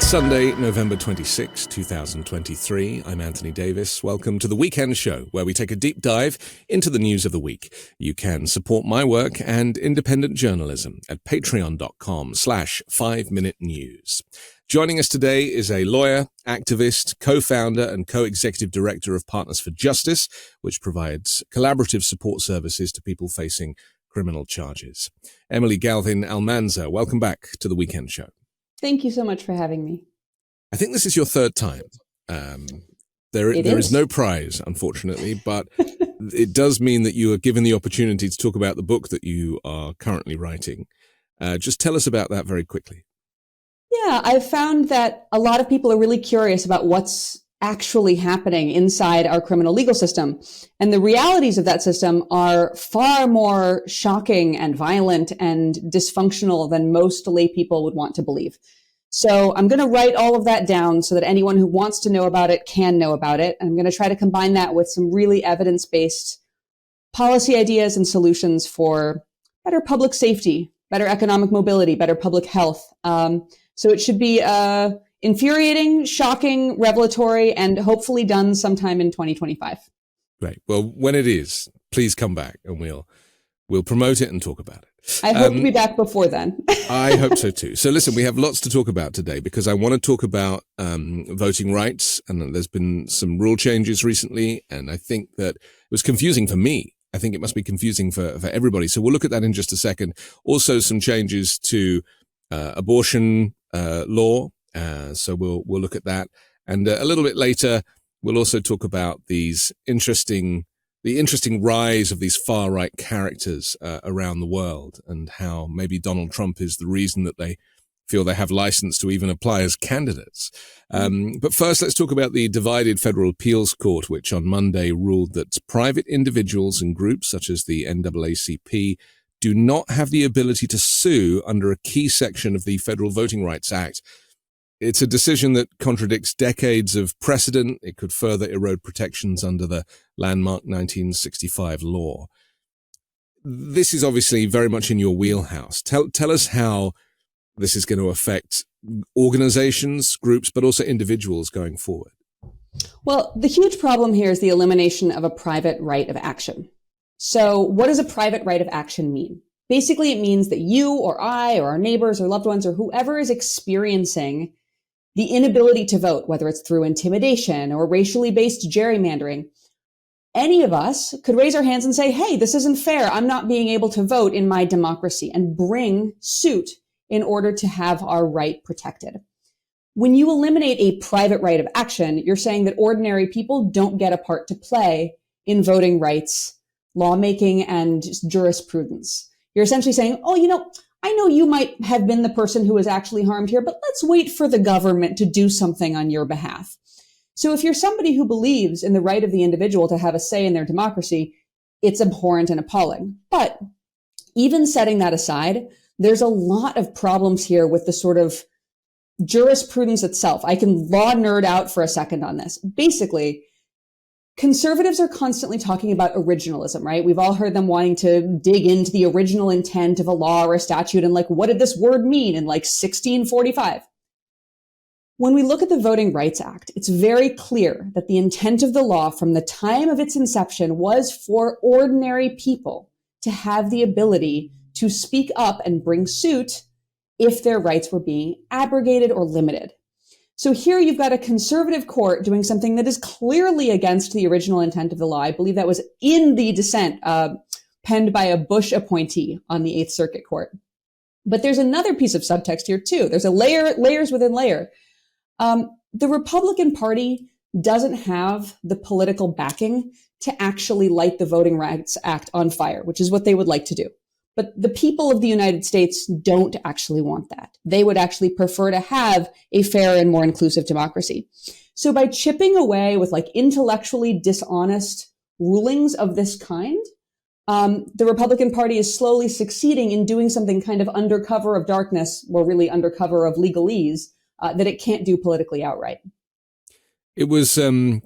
Sunday, November 26, 2023. I'm Anthony Davis. Welcome to the Weekend Show, where we take a deep dive into the news of the week. You can support my work and independent journalism at patreon.com/5minutenews. Joining us today is a lawyer, activist, co-founder and co-executive director of Partners for Justice, which provides collaborative support services to people facing criminal charges. Emily Galvin-Almanza, welcome back to the Weekend Show. Thank you so much for having me. I think this is your third time. There is no prize, unfortunately, but it does mean that you are given the opportunity to talk about the book that you are currently writing. Just tell us about that very quickly. Yeah, I've found that a lot of people are really curious about what's actually happening inside our criminal legal system. And the realities of that system are far more shocking and violent and dysfunctional than most lay people would want to believe. So I'm going to write all of that down so that anyone who wants to know about it can know about it. I'm going to try to combine that with some really evidence-based policy ideas and solutions for better public safety, better economic mobility, better public health. So it should be infuriating, shocking, revelatory, and hopefully done sometime in 2025. Great. Well, when it is, please come back and we'll promote it and talk about it. I hope to be back before then. I hope so too. So listen, we have lots to talk about today because I want to talk about voting rights, and there's been some rule changes recently, and I think that it was confusing for me. I think it must be confusing for everybody. So we'll look at that in just a second. Also, some changes to abortion law. So we'll look at that. And a little bit later, we'll also talk about the interesting rise of these far-right characters around the world, and how maybe Donald Trump is the reason that they feel they have license to even apply as candidates. But first, let's talk about the divided Federal Appeals Court, which on Monday ruled that private individuals and groups such as the NAACP do not have the ability to sue under a key section of the Federal Voting Rights Act. It's a decision that contradicts decades of precedent. It could further erode protections under the landmark 1965 law. This is obviously very much in your wheelhouse. Tell us how this is going to affect organizations, groups, but also individuals going forward. Well, the huge problem here is the elimination of a private right of action. So what does a private right of action mean? Basically, it means that you or I or our neighbors or loved ones or whoever is experiencing the inability to vote, whether it's through intimidation or racially based gerrymandering, any of us could raise our hands and say, hey, this isn't fair. I'm not being able to vote in my democracy, and bring suit in order to have our right protected. When you eliminate a private right of action, you're saying that ordinary people don't get a part to play in voting rights, lawmaking, and jurisprudence. You're essentially saying, oh, I know you might have been the person who was actually harmed here, but let's wait for the government to do something on your behalf. So if you're somebody who believes in the right of the individual to have a say in their democracy, it's abhorrent and appalling. But even setting that aside, there's a lot of problems here with the sort of jurisprudence itself. I can law nerd out for a second on this. Basically, conservatives are constantly talking about originalism, right? We've all heard them wanting to dig into the original intent of a law or a statute and what did this word mean in 1645? When we look at the Voting Rights Act, it's very clear that the intent of the law from the time of its inception was for ordinary people to have the ability to speak up and bring suit if their rights were being abrogated or limited. So here you've got a conservative court doing something that is clearly against the original intent of the law. I believe that was in the dissent penned by a Bush appointee on the Eighth Circuit Court. But there's another piece of subtext here too. There's layers within layer. The Republican Party doesn't have the political backing to actually light the Voting Rights Act on fire, which is what they would like to do. But the people of the United States don't actually want that. They would actually prefer to have a fair and more inclusive democracy. So by chipping away with intellectually dishonest rulings of this kind, the Republican Party is slowly succeeding in doing something kind of under cover of darkness, or really under cover of legalese, that it can't do politically outright. It was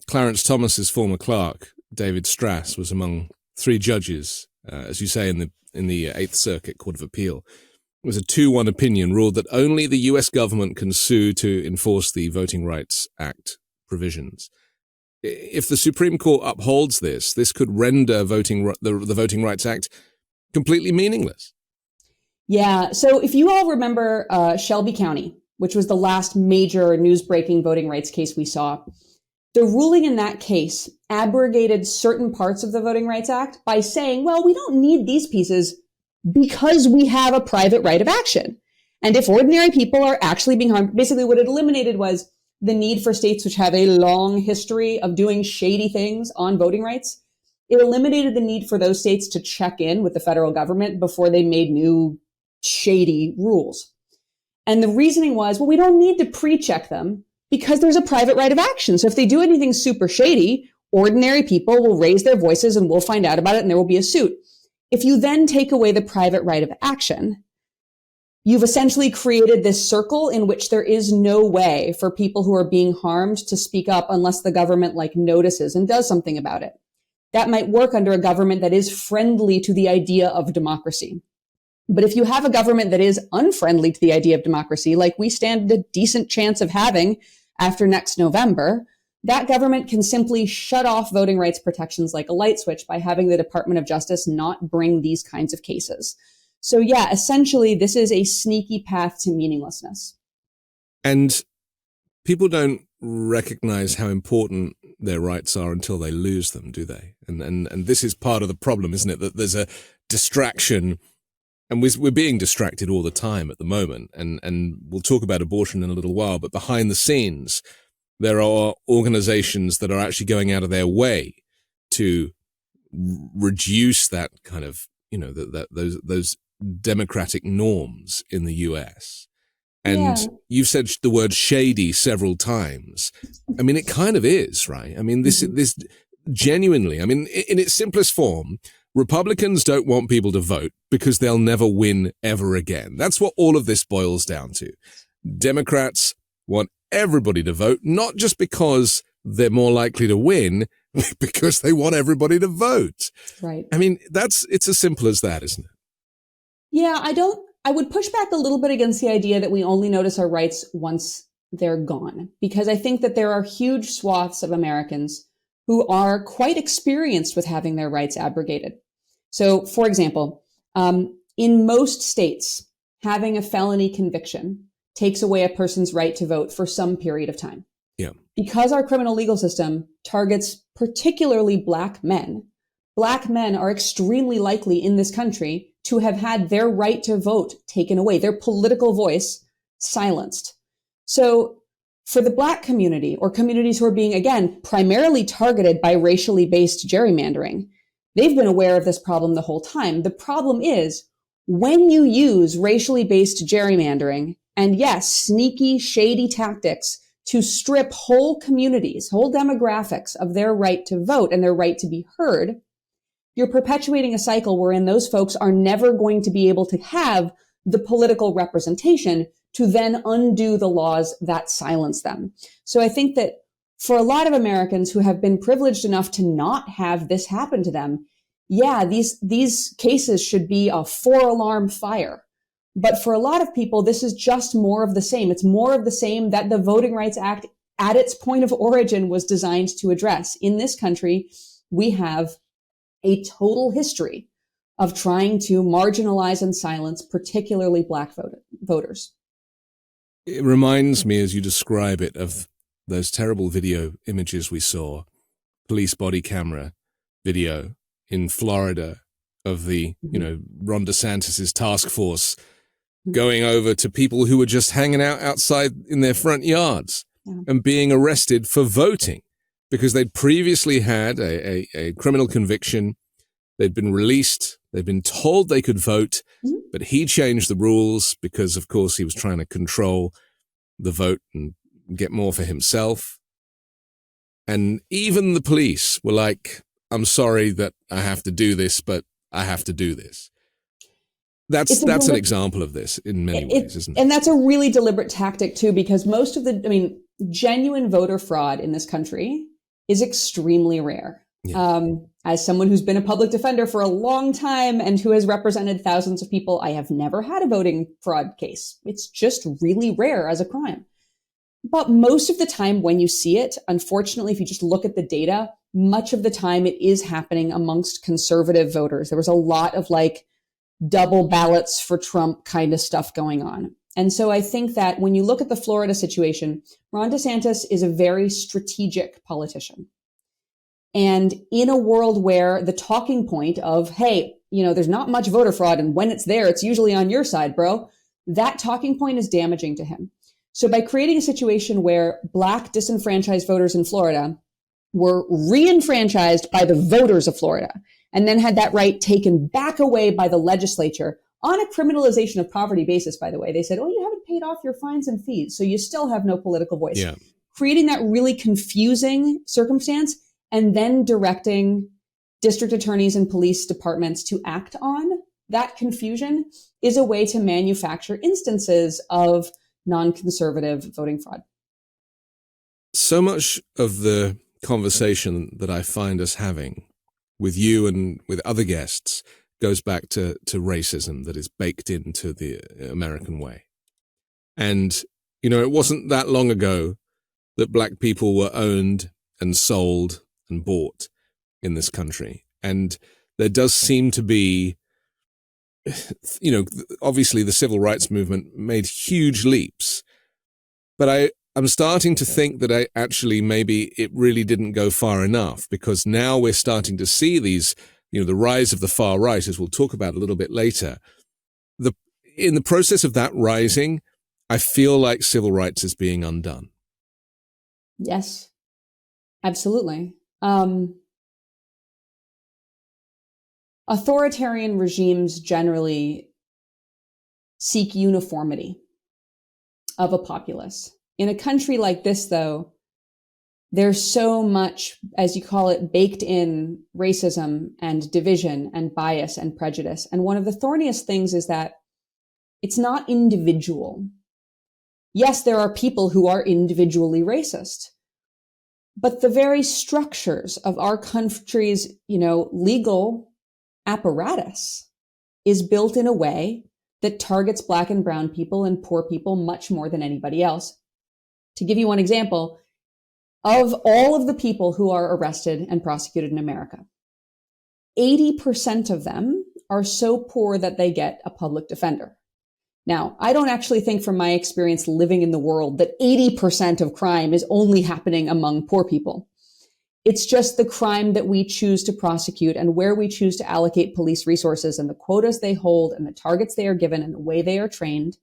Clarence Thomas's former clerk, David Strass, was among three judges, as you say, in the Eighth Circuit Court of Appeal, was a 2-1 opinion, ruled that only the US government can sue to enforce the Voting Rights Act provisions. If the Supreme Court upholds this could render the Voting Rights Act completely meaningless. Yeah. So if you all remember Shelby County, which was the last major news-breaking voting rights case we saw, the ruling in that case abrogated certain parts of the Voting Rights Act by saying, well, we don't need these pieces because we have a private right of action. And if ordinary people are actually being harmed, basically what it eliminated was the need for states which have a long history of doing shady things on voting rights. It eliminated the need for those states to check in with the federal government before they made new shady rules. And the reasoning was, well, we don't need to pre-check them because there's a private right of action. So if they do anything super shady, ordinary people will raise their voices and we'll find out about it and there will be a suit. If you then take away the private right of action, you've essentially created this circle in which there is no way for people who are being harmed to speak up unless the government notices and does something about it. That might work under a government that is friendly to the idea of democracy. But if you have a government that is unfriendly to the idea of democracy, like we stand a decent chance of having after next November, that government can simply shut off voting rights protections like a light switch by having the Department of Justice not bring these kinds of cases. So yeah, essentially, this is a sneaky path to meaninglessness. And people don't recognize how important their rights are until they lose them, do they? And this is part of the problem, isn't it? That there's a distraction, and we're being distracted all the time at the moment. And we'll talk about abortion in a little while, but behind the scenes, there are organizations that are actually going out of their way to reduce that kind of, those democratic norms in the US. And you've said the word shady several times. I mean, it kind of is, right? I mean, this genuinely, I mean, in its simplest form, Republicans don't want people to vote because they'll never win ever again. That's what all of this boils down to. Democrats want everybody to vote, not just because they're more likely to win, because they want everybody to vote. Right. I mean, it's as simple as that, isn't it? Yeah, I would push back a little bit against the idea that we only notice our rights once they're gone, because I think that there are huge swaths of Americans who are quite experienced with having their rights abrogated. So, for example, in most states, having a felony conviction takes away a person's right to vote for some period of time. Yeah. Because our criminal legal system targets particularly Black men are extremely likely in this country to have had their right to vote taken away, their political voice silenced. So for the Black community, or communities who are being, again, primarily targeted by racially based gerrymandering, they've been aware of this problem the whole time. The problem is when you use racially based gerrymandering and, yes, sneaky, shady tactics to strip whole communities, whole demographics of their right to vote and their right to be heard, you're perpetuating a cycle wherein those folks are never going to be able to have the political representation to then undo the laws that silence them. So I think that for a lot of Americans who have been privileged enough to not have this happen to them, yeah, these cases should be a 4-alarm fire. But for a lot of people, this is just more of the same. It's more of the same that the Voting Rights Act at its point of origin was designed to address. In this country, we have a total history of trying to marginalize and silence particularly Black voters. It reminds me, as you describe it, of those terrible video images we saw, police body camera video in Florida of the, Ron DeSantis's task force going over to people who were just hanging out outside in their front yards and being arrested for voting because they'd previously had a criminal conviction. They'd been released. They'd been told they could vote, but he changed the rules because, of course, he was trying to control the vote and get more for himself. And even the police were like, I'm sorry that I have to do this, but I have to do this. That's an example of this in many ways, isn't it? And that's a really deliberate tactic, too, because most of genuine voter fraud in this country is extremely rare. Yeah. As someone who's been a public defender for a long time and who has represented thousands of people, I have never had a voting fraud case. It's just really rare as a crime. But most of the time when you see it, unfortunately, if you just look at the data, much of the time it is happening amongst conservative voters. There was a lot of like double ballots for Trump kind of stuff going on. And so I think that when you look at the Florida situation, Ron DeSantis is a very strategic politician. And in a world where the talking point of, hey, there's not much voter fraud, and when it's there, it's usually on your side, bro, that talking point is damaging to him. So by creating a situation where Black disenfranchised voters in Florida were re-enfranchised by the voters of Florida, and then had that right taken back away by the legislature on a criminalization of poverty basis, by the way, they said, oh, you haven't paid off your fines and fees, so you still have no political voice. Yeah. Creating that really confusing circumstance and then directing district attorneys and police departments to act on that confusion is a way to manufacture instances of non-conservative voting fraud. So much of the conversation that I find us having with you and with other guests goes back to racism that is baked into the American way. And, it wasn't that long ago that Black people were owned and sold and bought in this country. And there does seem to be, obviously the civil rights movement made huge leaps, but I'm starting to think that maybe it really didn't go far enough, because now we're starting to see these, the rise of the far right, as we'll talk about a little bit later. In the process of that rising, I feel like civil rights is being undone. Yes, absolutely. Authoritarian regimes generally seek uniformity of a populace. In a country like this, though, there's so much, as you call it, baked in racism and division and bias and prejudice. And one of the thorniest things is that it's not individual. Yes, there are people who are individually racist, but the very structures of our country's, legal apparatus is built in a way that targets Black and brown people and poor people much more than anybody else. To give you one example, of all of the people who are arrested and prosecuted in America, 80% of them are so poor that they get a public defender. Now, I don't actually think from my experience living in the world that 80% of crime is only happening among poor people. It's just the crime that we choose to prosecute and where we choose to allocate police resources and the quotas they hold and the targets they are given and the way they are trained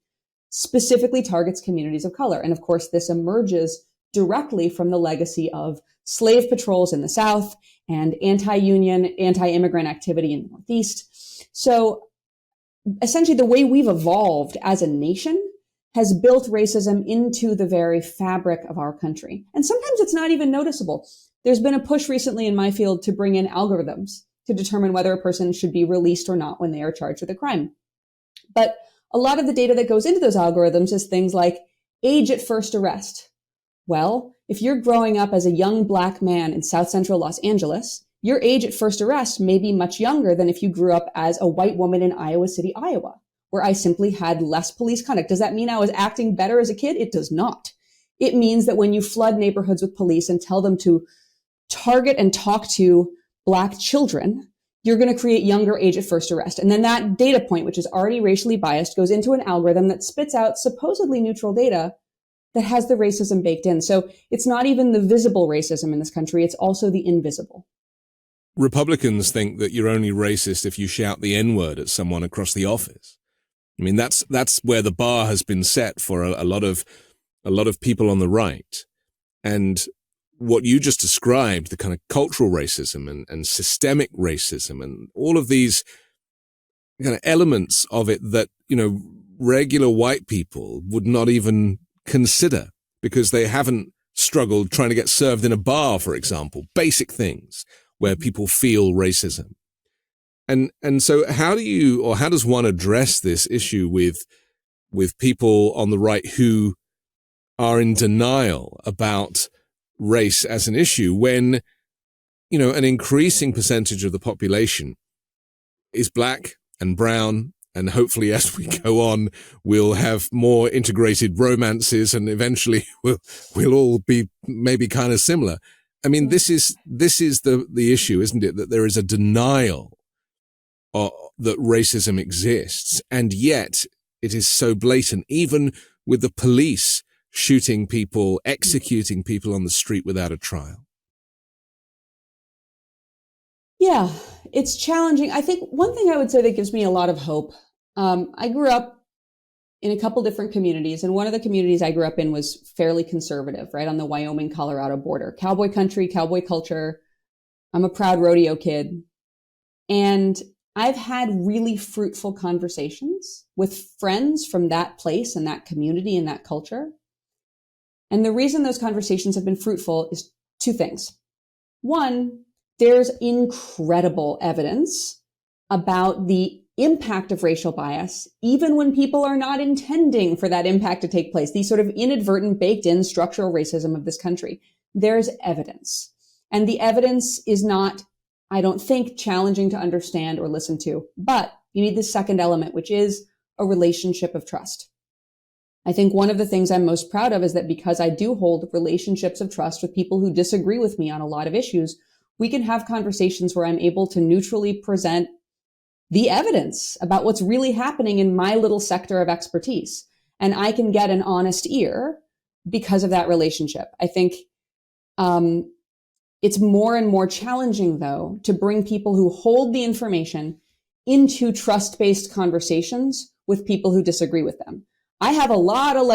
specifically targets communities of color. And of course, this emerges directly from the legacy of slave patrols in the South and anti-union, anti-immigrant activity in the Northeast. So essentially, the way we've evolved as a nation has built racism into the very fabric of our country. And sometimes it's not even noticeable. There's been a push recently in my field to bring in algorithms to determine whether a person should be released or not when they are charged with a crime. But a lot of the data that goes into those algorithms is things like age at first arrest. Well, if you're growing up as a young Black man in South Central Los Angeles, your age at first arrest may be much younger than if you grew up as a white woman in Iowa City, Iowa, where I simply had less police conduct. Does that mean I was acting better as a kid? It does not. It means that when you flood neighborhoods with police and tell them to target and talk to Black children, you're going to create younger age at first arrest. And then that data point, which is already racially biased, goes into an algorithm that spits out supposedly neutral data that has the racism baked in. So it's not even the visible racism in this country. It's also the invisible. Republicans think that you're only racist if you shout the N-word at someone across the office. I mean, that's where the bar has been set for a lot of people on the right. And what you just described, the kind of cultural racism and systemic racism and all of these kind of elements of it that, regular white people would not even consider because they haven't struggled trying to get served in a bar, for example, basic things where people feel racism. And so how does one address this issue with people on the right who are in denial about race as an issue when an increasing percentage of the population is black and brown. And hopefully as we go on, we'll have more integrated romances and eventually we'll all be maybe kind of similar. I mean, this is the issue, isn't it? That there is a denial that racism exists. And yet it is so blatant, even with the police shooting people, executing people on the street without a trial. Yeah, it's challenging. I think one thing I would say that gives me a lot of hope. I grew up in a couple different communities, and one of the communities I grew up in was fairly conservative, right on the Wyoming-Colorado border. Cowboy country, cowboy culture. I'm a proud rodeo kid. And I've had really fruitful conversations with friends from that place and that community and that culture. And the reason those conversations have been fruitful is two things. One, there's incredible evidence about the impact of racial bias, even when people are not intending for that impact to take place, these sort of inadvertent, baked in structural racism of this country. There's evidence. And the evidence is not, I don't think, challenging to understand or listen to, but you need the second element, which is a relationship of trust. I think one of the things I'm most proud of is that because I do hold relationships of trust with people who disagree with me on a lot of issues, we can have conversations where I'm able to neutrally present the evidence about what's really happening in my little sector of expertise. And I can get an honest ear because of that relationship. I think it's more and more challenging, though, to bring people who hold the information into trust-based conversations with people who disagree with them. I have a lot of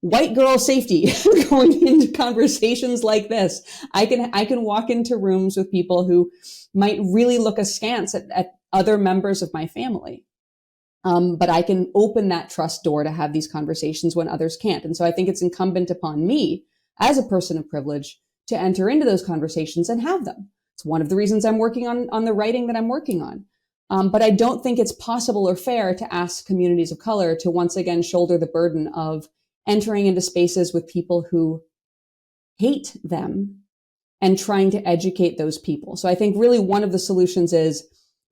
white girl safety going into conversations like this. I can walk into rooms with people who might really look askance at other members of my family. But I can open that trust door to have these conversations when others can't. And so I think it's incumbent upon me as a person of privilege to enter into those conversations and have them. It's one of the reasons I'm working on the writing that I'm working on. But I don't think it's possible or fair to ask communities of color to once again shoulder the burden of entering into spaces with people who hate them and trying to educate those people. So I think really one of the solutions is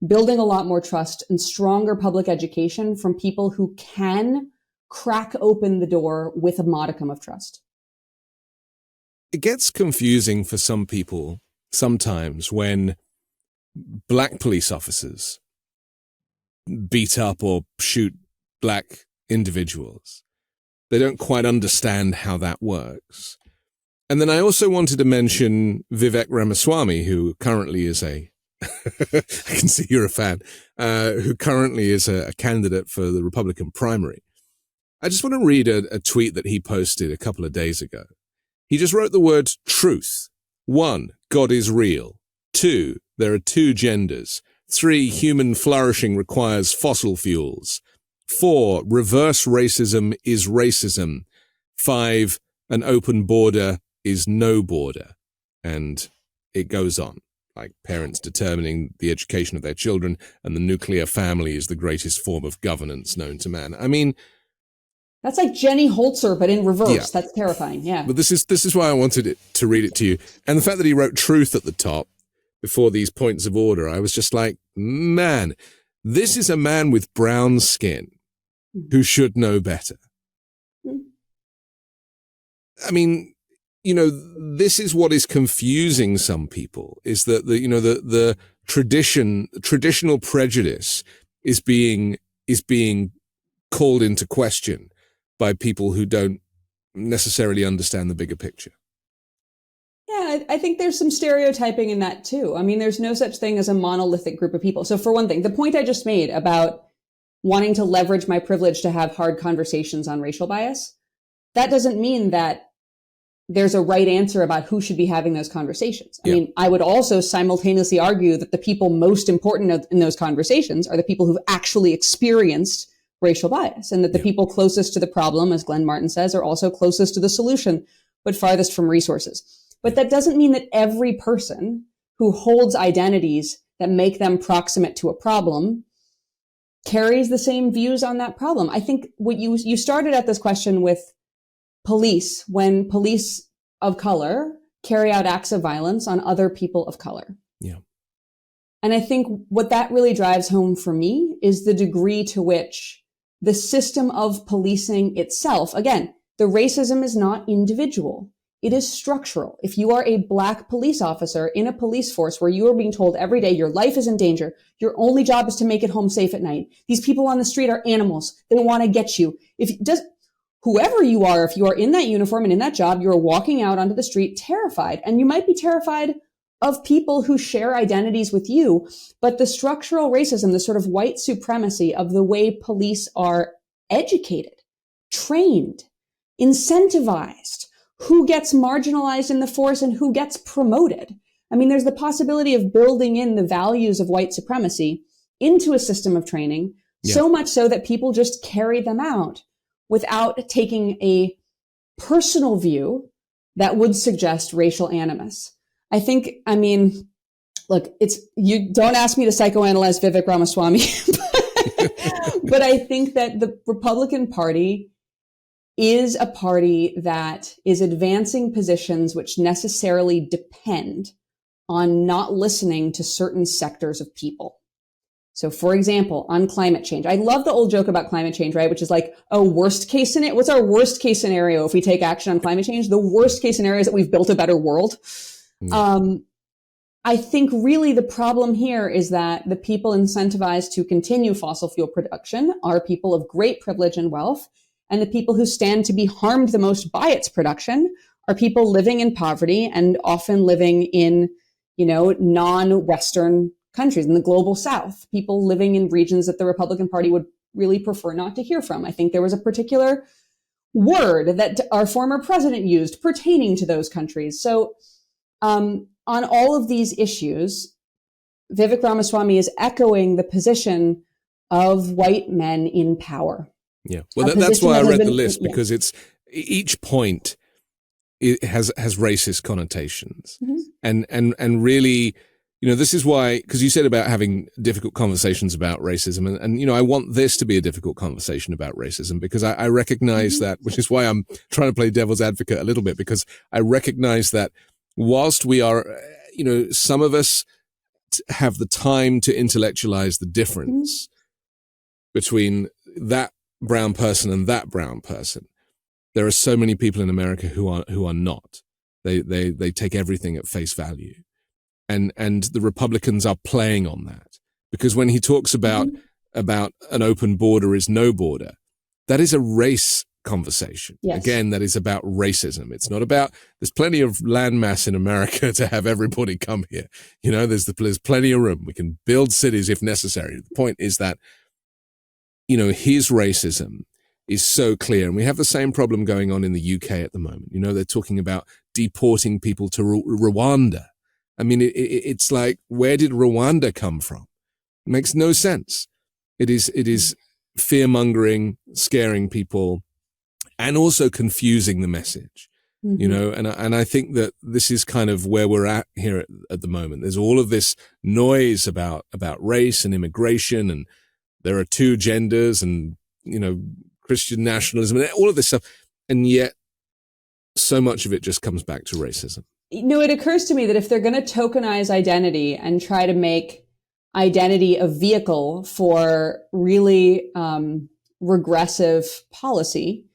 building a lot more trust and stronger public education from people who can crack open the door with a modicum of trust. It gets confusing for some people sometimes when black police officers beat up or shoot black individuals. They don't quite understand how that works. And then I also wanted to mention Vivek Ramaswamy, who currently is I can see you're a fan, who currently is a candidate for the Republican primary. I just want to read a tweet that he posted a couple of days ago. He just wrote the word truth. 1, God is real. 2, there are 2 genders. 3, human flourishing requires fossil fuels. 4, reverse racism is racism. 5, an open border is no border. And it goes on, like parents determining the education of their children, and the nuclear family is the greatest form of governance known to man. I mean, that's like Jenny Holzer, but in reverse. Yeah. That's terrifying. Yeah. But this is why I wanted to read it to you. And the fact that he wrote truth at the top before these points of order, I was just like, man, this is a man with brown skin who should know better. I mean, this is what is confusing some people, is that the traditional prejudice is being called into question by people who don't necessarily understand the bigger picture. Yeah, I think there's some stereotyping in that too. I mean, there's no such thing as a monolithic group of people. So for one thing, the point I just made about wanting to leverage my privilege to have hard conversations on racial bias, that doesn't mean that there's a right answer about who should be having those conversations. I mean, I would also simultaneously argue that the people most important in those conversations are the people who've actually experienced racial bias, and that the people closest to the problem, as Glenn Martin says, are also closest to the solution, but farthest from resources. But that doesn't mean that every person who holds identities that make them proximate to a problem carries the same views on that problem. I think what you started at this question with police, when police of color carry out acts of violence on other people of color. And I think what that really drives home for me is the degree to which the system of policing itself, again, the racism is not individual. It is structural. If you are a Black police officer in a police force where you are being told every day your life is in danger, your only job is to make it home safe at night. These people on the street are animals. They want to get you. Whoever you are, if you are in that uniform and in that job, you are walking out onto the street terrified. And you might be terrified of people who share identities with you. But the structural racism, the sort of white supremacy of the way police are educated, trained, incentivized, who gets marginalized in the force and who gets promoted. I mean, there's the possibility of building in the values of white supremacy into a system of training, so much so that people just carry them out without taking a personal view that would suggest racial animus. Look, you don't ask me to psychoanalyze Vivek Ramaswamy, but I think that the Republican Party is a party that is advancing positions which necessarily depend on not listening to certain sectors of people. So for example, on climate change, I love the old joke about climate change, right? Which is like a worst case scenario. What's our worst case scenario if we take action on climate change? The worst case scenario is that we've built a better world. I think really the problem here is that the people incentivized to continue fossil fuel production are people of great privilege and wealth. And the people who stand to be harmed the most by its production are people living in poverty and often living in, non-Western countries in the global South, people living in regions that the Republican Party would really prefer not to hear from. I think there was a particular word that our former president used pertaining to those countries. So on all of these issues, Vivek Ramaswamy is echoing the position of white men in power. Yeah, well, that's why I read the list, because it's each point it has racist connotations, and really, this is why, because you said about having difficult conversations about racism, and I want this to be a difficult conversation about racism, because I recognize that, which is why I'm trying to play devil's advocate a little bit, because I recognize that whilst we are, some of us have the time to intellectualize the difference between that brown person and that brown person, there are so many people in America who are not. They take everything at face value, and the Republicans are playing on that, because when he talks about an open border is no border, that is a race conversation. Yes. Again, that is about racism. It's not about, there's plenty of landmass in America to have everybody come here. There's plenty of room. We can build cities if necessary. The point is that his racism is so clear. And we have the same problem going on in the UK at the moment. They're talking about deporting people to Rwanda. I mean, it's like, where did Rwanda come from? It makes no sense. It is fear-mongering, scaring people, and also confusing the message. And I think that this is kind of where we're at here at the moment. There's all of this noise about race and immigration, and there are two genders, and, Christian nationalism, and all of this stuff. And yet so much of it just comes back to racism. It occurs to me that if they're going to tokenize identity and try to make identity a vehicle for really regressive policy,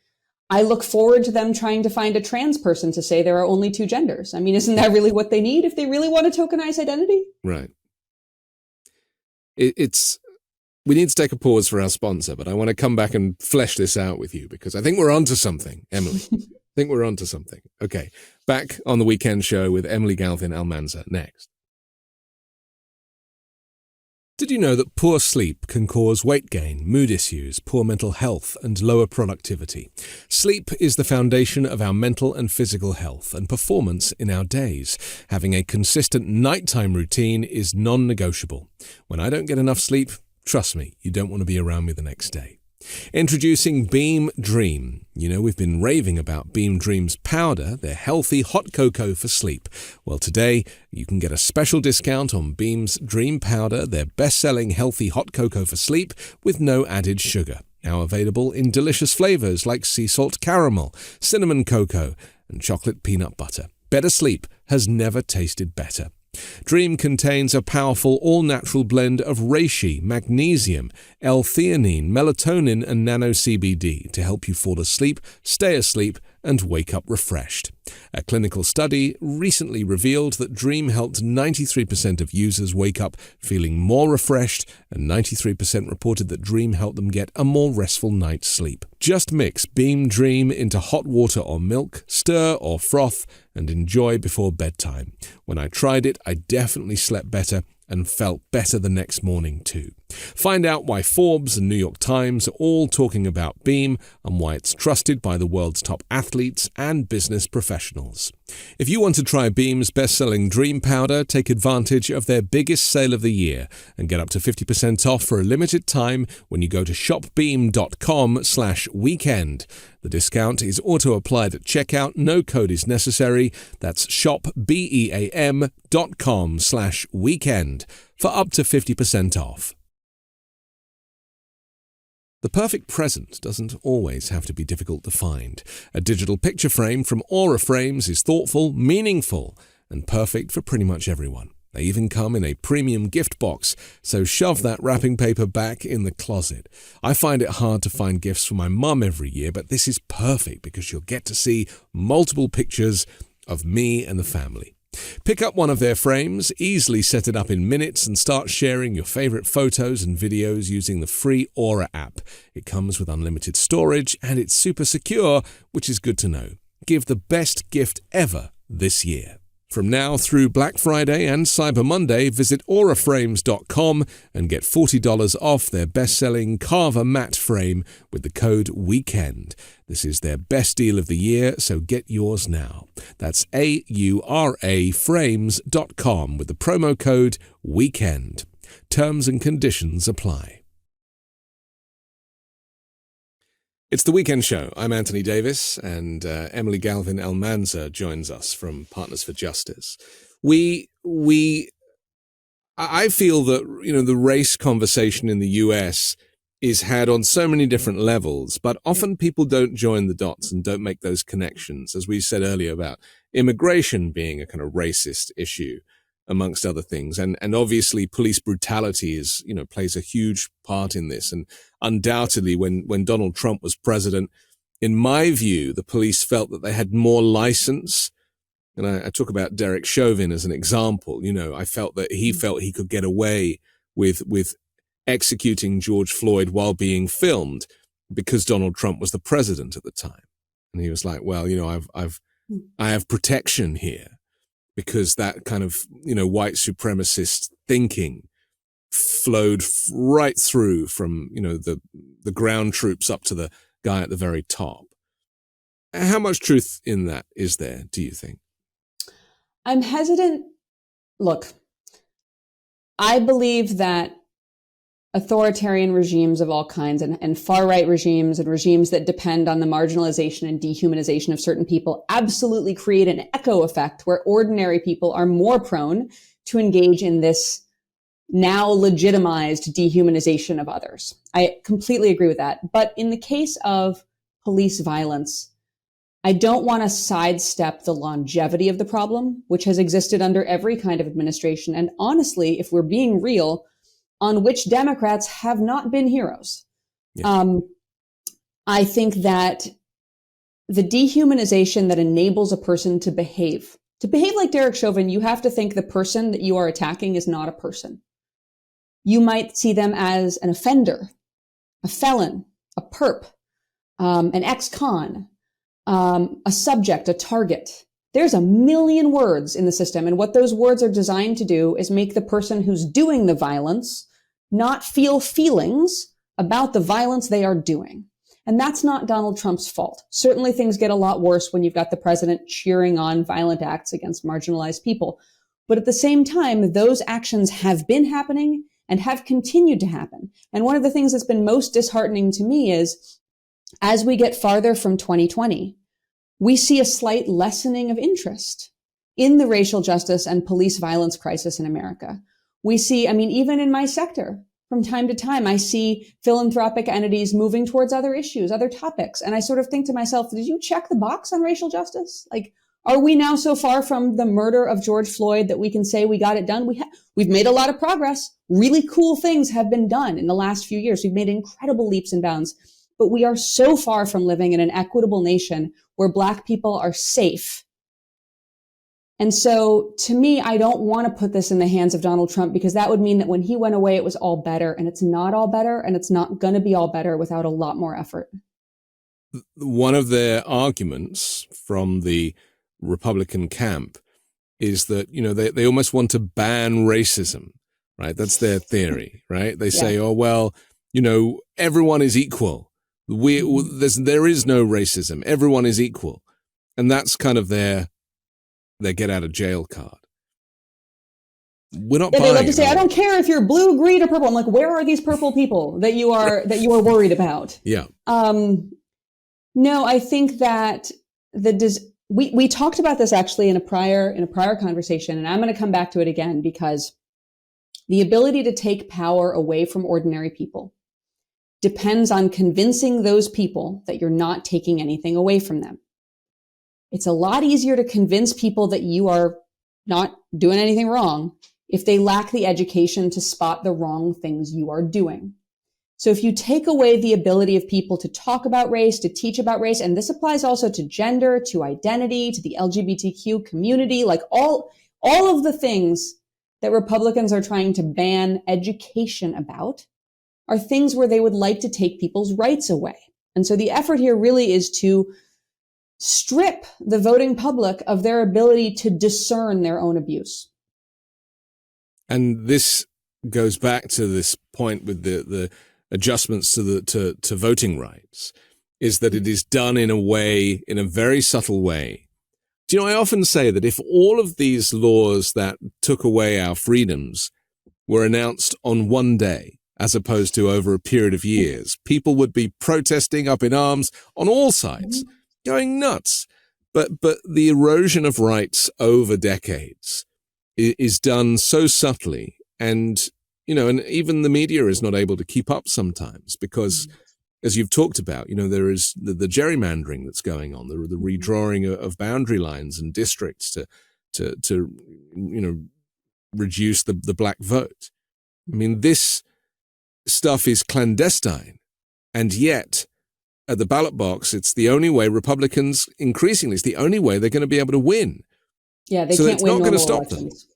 I look forward to them trying to find a trans person to say there are only two genders. I mean, isn't that really what they need if they really want to tokenize identity? Right. We need to take a pause for our sponsor, but I want to come back and flesh this out with you, because I think we're onto something, Emily. I think we're onto something. Okay, back on the weekend show with Emily Galvin-Almanza next. Did you know that poor sleep can cause weight gain, mood issues, poor mental health, and lower productivity? Sleep is the foundation of our mental and physical health and performance in our days. Having a consistent nighttime routine is non-negotiable. When I don't get enough sleep, trust me, you don't want to be around me the next day. Introducing Beam Dream. We've been raving about Beam Dream's powder, their healthy hot cocoa for sleep. Well, today you can get a special discount on Beam's Dream Powder, their best-selling healthy hot cocoa for sleep with no added sugar. Now available in delicious flavors like sea salt caramel, cinnamon cocoa, and chocolate peanut butter. Better sleep has never tasted better. Dream contains a powerful all-natural blend of reishi, magnesium, L-theanine, melatonin, and nano-CBD to help you fall asleep, stay asleep, and wake up refreshed. A clinical study recently revealed that Dream helped 93% of users wake up feeling more refreshed, and 93% reported that Dream helped them get a more restful night's sleep. Just mix Beam Dream into hot water or milk, stir or froth, and enjoy before bedtime. When I tried it, I definitely slept better and felt better the next morning too. Find out why Forbes and New York Times are all talking about Beam and why it's trusted by the world's top athletes and business professionals. If you want to try Beam's best-selling Dream Powder, take advantage of their biggest sale of the year and get up to 50% off for a limited time when you go to shopbeam.com/weekend. The discount is auto-applied at checkout. No code is necessary. That's shopbeam.com/weekend for up to 50% off. The perfect present doesn't always have to be difficult to find. A digital picture frame from Aura Frames is thoughtful, meaningful, and perfect for pretty much everyone. They even come in a premium gift box, so shove that wrapping paper back in the closet. I find it hard to find gifts for my mum every year, but this is perfect because you'll get to see multiple pictures of me and the family. Pick up one of their frames, easily set it up in minutes, and start sharing your favorite photos and videos using the free Aura app. It comes with unlimited storage, and it's super secure, which is good to know. Give the best gift ever this year. From now through Black Friday and Cyber Monday, visit auraframes.com and get $40 off their best-selling Carver matte frame with the code WEEKEND. This is their best deal of the year, so get yours now. That's auraframes.com with the promo code WEEKEND. Terms and conditions apply. It's the Weekend Show. I'm Anthony Davis, and Emily Galvin-Almanza joins us from Partners for Justice. I feel that, the race conversation in the US is had on so many different levels, but often people don't join the dots and don't make those connections, as we said earlier about immigration being a kind of racist issue, amongst other things. And obviously police brutality is, plays a huge part in this. And undoubtedly when Donald Trump was president, in my view, the police felt that they had more license. And I talk about Derek Chauvin as an example. I felt that he felt he could get away with executing George Floyd while being filmed because Donald Trump was the president at the time. And he was like, well, I have protection here. Because that kind of, white supremacist thinking flowed right through from, the ground troops up to the guy at the very top. How much truth in that is there, do you think? I'm hesitant. Look, I believe that authoritarian regimes of all kinds and far-right regimes and regimes that depend on the marginalization and dehumanization of certain people absolutely create an echo effect where ordinary people are more prone to engage in this now legitimized dehumanization of others. I completely agree with that. But in the case of police violence, I don't want to sidestep the longevity of the problem, which has existed under every kind of administration. And honestly, if we're being real, on which Democrats have not been heroes. Yeah. I think that the dehumanization that enables a person to behave like Derek Chauvin, you have to think the person that you are attacking is not a person. You might see them as an offender, a felon, a perp, an ex-con, a subject, a target. There's a million words in the system, and what those words are designed to do is make the person who's doing the violence not feel feelings about the violence they are doing. And that's not Donald Trump's fault. Certainly things get a lot worse when you've got the president cheering on violent acts against marginalized people. But at the same time, those actions have been happening and have continued to happen. And one of the things that's been most disheartening to me is as we get farther from 2020, we see a slight lessening of interest in the racial justice and police violence crisis in America. We see, even in my sector, from time to time, I see philanthropic entities moving towards other issues, other topics. And I sort of think to myself, did you check the box on racial justice? Like, Are we now so far from the murder of George Floyd that we can say we got it done? We've made a lot of progress. Really cool things have been done in the last few years. We've made incredible leaps and bounds, but we are so far from living in an equitable nation where Black people are safe. And so to me, I don't want to put this in the hands of Donald Trump, because that would mean that when he went away, it was all better, and it's not all better, and it's not going to be all better without a lot more effort. One of their arguments from the Republican camp is that, they almost want to ban racism, right? That's their theory, right? They say, oh, well, everyone is equal. There is no racism. Everyone is equal. And that's kind of their get out of jail card. We're not buying they love to say, it. I don't care if you're blue, green, or purple. I'm like, where are these purple people that you are worried about? Yeah. No, I think that we talked about this actually in a prior conversation, and I'm going to come back to it again, because the ability to take power away from ordinary people depends on convincing those people that you're not taking anything away from them. It's a lot easier to convince people that you are not doing anything wrong if they lack the education to spot the wrong things you are doing. So if you take away the ability of people to talk about race, to teach about race, and this applies also to gender, to identity, to the LGBTQ community, like all of the things that Republicans are trying to ban education about are things where they would like to take people's rights away. And so the effort here really is to strip the voting public of their ability to discern their own abuse. And this goes back to this point with the adjustments to voting rights, is that it is done in a very subtle way. Do you know, I often say that if all of these laws that took away our freedoms were announced on one day, as opposed to over a period of years, people would be protesting up in arms on all sides, going nuts. But the erosion of rights over decades is done so subtly, and even the media is not able to keep up sometimes, because, as you've talked about, there is the gerrymandering that's going on, the redrawing of boundary lines and districts to reduce the black vote. I mean, this stuff is clandestine, and yet at the ballot box, it's the only way Republicans, increasingly, it's the only way they're going to be able to win. Yeah, they can't win normal elections.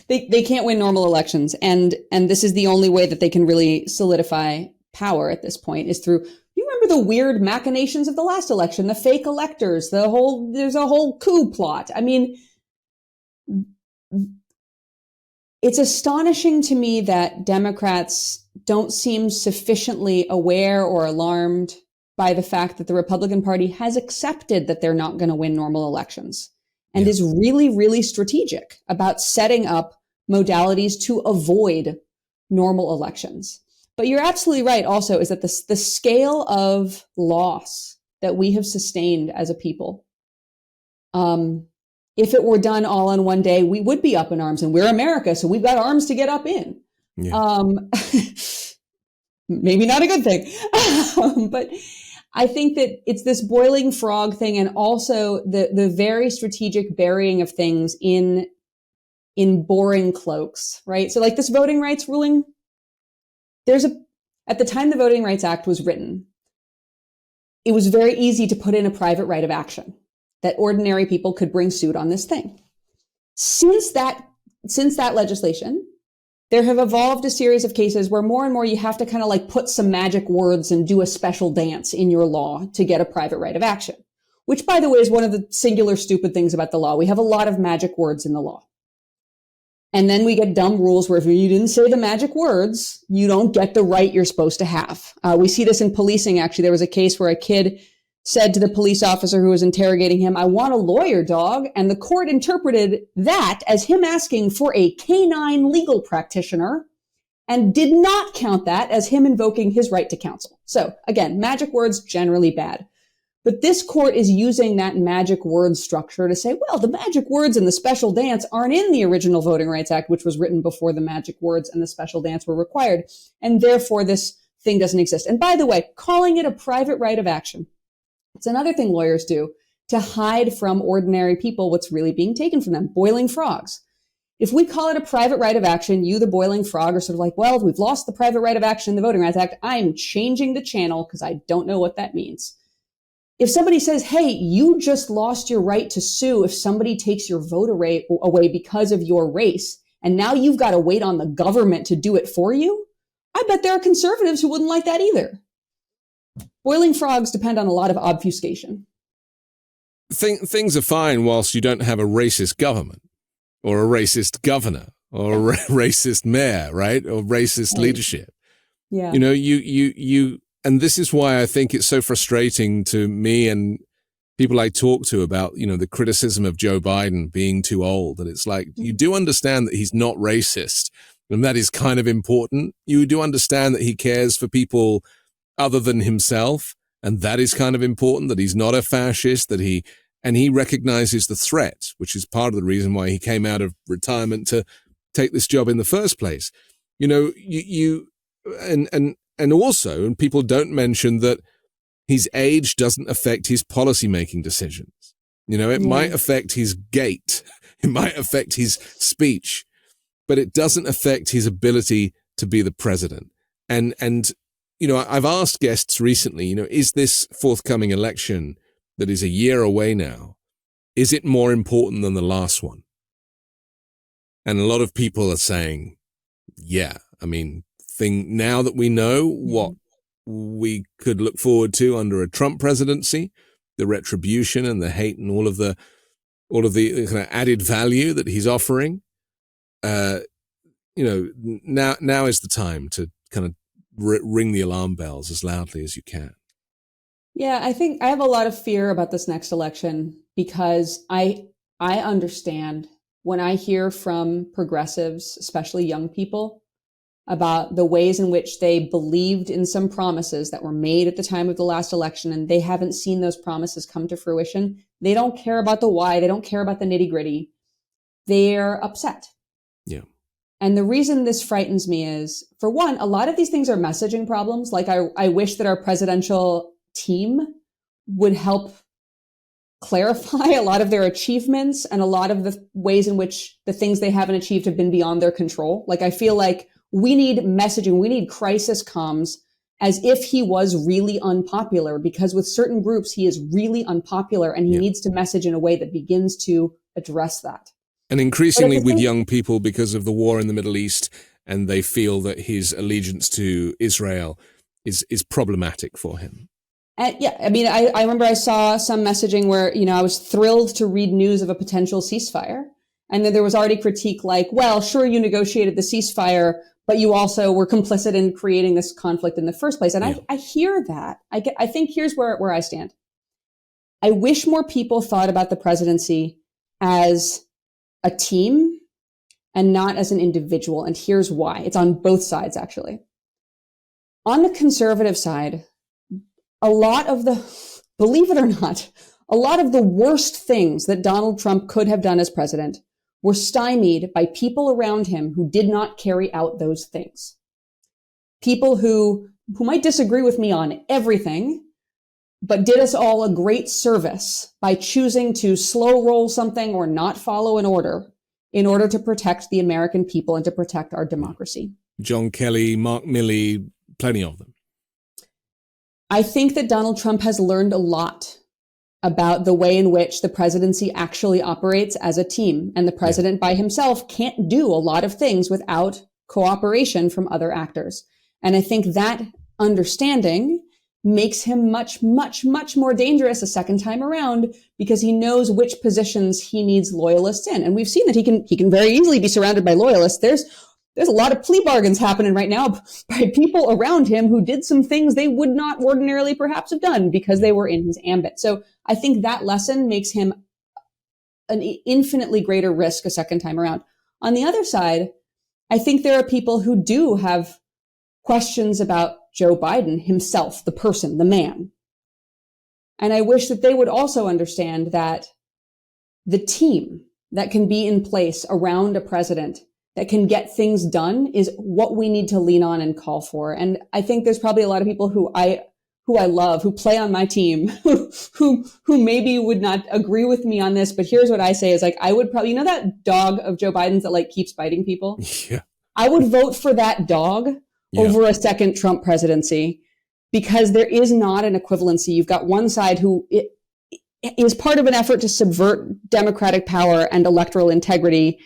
They can't win normal elections, and this is the only way that they can really solidify power at this point, is through. You remember the weird machinations of the last election, the fake electors, there's a whole coup plot. I mean, it's astonishing to me that Democrats don't seem sufficiently aware or alarmed by the fact that the Republican Party has accepted that they're not going to win normal elections, and is really, really strategic about setting up modalities to avoid normal elections. But you're absolutely right also, is that the scale of loss that we have sustained as a people, if it were done all in one day, we would be up in arms, and we're America, so we've got arms to get up in. Yeah. Maybe not a good thing, but I think that it's this boiling frog thing, and also the very strategic burying of things in boring cloaks, right? So like this voting rights ruling, at the time the Voting Rights Act was written, it was very easy to put in a private right of action that ordinary people could bring suit on this thing. Since that legislation, there have evolved a series of cases where more and more you have to kind of like put some magic words and do a special dance in your law to get a private right of action, which, by the way, is one of the singular stupid things about the law. We have a lot of magic words in the law. And then we get dumb rules where if you didn't say the magic words, you don't get the right you're supposed to have. We see this in policing, actually. There was a case where a kid said to the police officer who was interrogating him, "I want a lawyer, dog." And the court interpreted that as him asking for a canine legal practitioner and did not count that as him invoking his right to counsel. So again, magic words generally bad. But this court is using that magic word structure to say, well, the magic words and the special dance aren't in the original Voting Rights Act, which was written before the magic words and the special dance were required. And therefore, this thing doesn't exist. And by the way, calling it a private right of action, it's another thing lawyers do to hide from ordinary people what's really being taken from them. Boiling frogs. If we call it a private right of action, you, the boiling frog, are sort of like, well, we've lost the private right of action in the Voting Rights Act. I'm changing the channel because I don't know what that means. If somebody says, hey, you just lost your right to sue if somebody takes your vote away because of your race, and now you've got to wait on the government to do it for you, I bet there are conservatives who wouldn't like that either. Boiling frogs depend on a lot of obfuscation. Things are fine whilst you don't have a racist government or a racist governor or a racist mayor, right? Or racist leadership. Yeah. You know, you, and this is why I think it's so frustrating to me and people I talk to about, you know, the criticism of Joe Biden being too old. And it's like, you do understand that he's not racist, and that is kind of important. You do understand that he cares for people other than himself, and that is kind of important, that he's not a fascist, that he recognizes the threat, which is part of the reason why he came out of retirement to take this job in the first place. You know, and also, and people don't mention that his age doesn't affect his policy-making decisions. You know, it might affect his gait, it might affect his speech, but it doesn't affect his ability to be the president. And you know, I've asked guests recently, you know, is this forthcoming election that is a year away now, is it more important than the last one? And a lot of people are saying, yeah, I mean, now that we know what we could look forward to under a Trump presidency, the retribution and the hate and all of the kind of added value that he's offering, you know, now is the time to kind of ring the alarm bells as loudly as you can. Yeah, I think I have a lot of fear about this next election because I understand when I hear from progressives, especially young people, about the ways in which they believed in some promises that were made at the time of the last election, and they haven't seen those promises come to fruition. They don't care about the why. They don't care about the nitty-gritty. They're upset. Yeah. And the reason this frightens me is, for one, a lot of these things are messaging problems. Like I wish that our presidential team would help clarify a lot of their achievements and a lot of the ways in which the things they haven't achieved have been beyond their control. Like I feel like we need messaging, we need crisis comms as if he was really unpopular, because with certain groups, he is really unpopular and he needs to message in a way that begins to address that. And increasingly with young people because of the war in the Middle East, and they feel that his allegiance to Israel is problematic for him. And yeah, I mean, I remember I saw some messaging where, you know, I was thrilled to read news of a potential ceasefire. And then there was already critique like, well, sure, you negotiated the ceasefire, but you also were complicit in creating this conflict in the first place. And I hear that. I think here's where I stand. I wish more people thought about the presidency as a team and not as an individual. And here's why. It's on both sides, actually. On the conservative side, a lot of the, believe it or not, a lot of the worst things that Donald Trump could have done as president were stymied by people around him who did not carry out those things. People who might disagree with me on everything, but did us all a great service by choosing to slow roll something or not follow an order in order to protect the American people and to protect our democracy. John Kelly, Mark Milley, plenty of them. I think that Donald Trump has learned a lot about the way in which the presidency actually operates as a team. And the president by himself can't do a lot of things without cooperation from other actors. And I think that understanding makes him much, much, much more dangerous a second time around, because he knows which positions he needs loyalists in. And we've seen that he can very easily be surrounded by loyalists. There's a lot of plea bargains happening right now by people around him who did some things they would not ordinarily perhaps have done because they were in his ambit. So I think that lesson makes him an infinitely greater risk a second time around. On the other side, I think there are people who do have questions about Joe Biden himself, the person, the man. And I wish that they would also understand that the team that can be in place around a president that can get things done is what we need to lean on and call for. And I think there's probably a lot of people who who I love, who play on my team, who maybe would not agree with me on this, but here's what I say is like, I would probably, that dog of Joe Biden's that like keeps biting people? Yeah. I would vote for that dog over a second Trump presidency, because there is not an equivalency. You've got one side who is part of an effort to subvert democratic power and electoral integrity,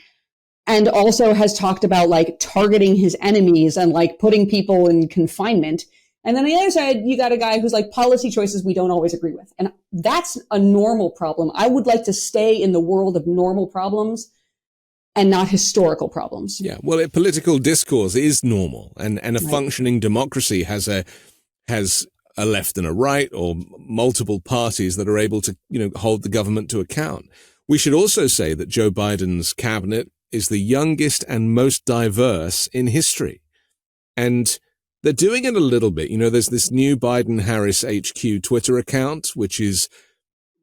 and also has talked about like targeting his enemies and like putting people in confinement. And then on the other side, you got a guy who's like policy choices we don't always agree with. And that's a normal problem. I would like to stay in the world of normal problems and not historical problems. Yeah. Well, political discourse is normal, and a functioning democracy has a left and a right, or multiple parties that are able to, hold the government to account. We should also say that Joe Biden's cabinet is the youngest and most diverse in history. And they're doing it a little bit. There's this new Biden-Harris HQ Twitter account, which is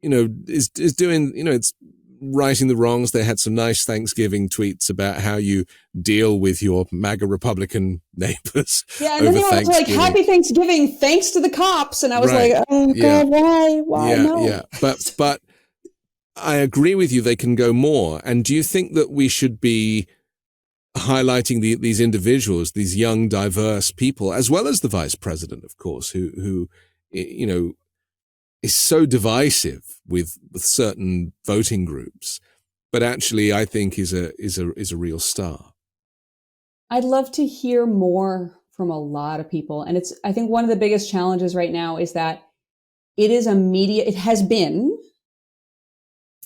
doing, it's righting the wrongs. They had some nice Thanksgiving tweets about how you deal with your MAGA Republican neighbors. Yeah, and then they were like, "Happy Thanksgiving, thanks to the cops." And I was like, "Oh God, why? No." Yeah, but I agree with you. They can go more. And do you think that we should be highlighting these individuals, these young, diverse people, as well as the vice president, of course, who is so divisive with certain voting groups, but actually I think is a real star? I'd love to hear more from a lot of people. And I think one of the biggest challenges right now is that it has been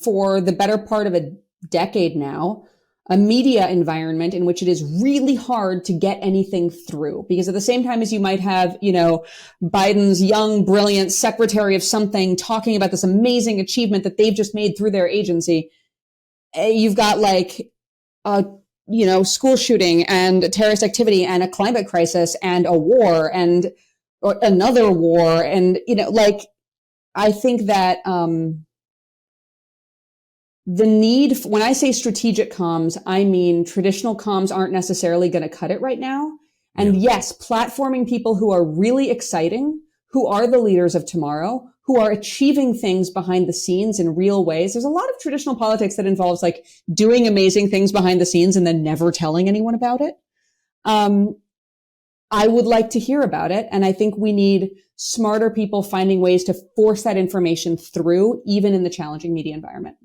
for the better part of a decade now, a media environment in which it is really hard to get anything through, because at the same time as you might have, Biden's young, brilliant secretary of something talking about this amazing achievement that they've just made through their agency, you've got like, school shooting and a terrorist activity and a climate crisis and a war or another war. And, I think that, the need, when I say strategic comms, I mean traditional comms aren't necessarily going to cut it right now. And yes, platforming people who are really exciting, who are the leaders of tomorrow, who are achieving things behind the scenes in real ways. There's a lot of traditional politics that involves like doing amazing things behind the scenes and then never telling anyone about it. I would like to hear about it. And I think we need smarter people finding ways to force that information through, even in the challenging media environment.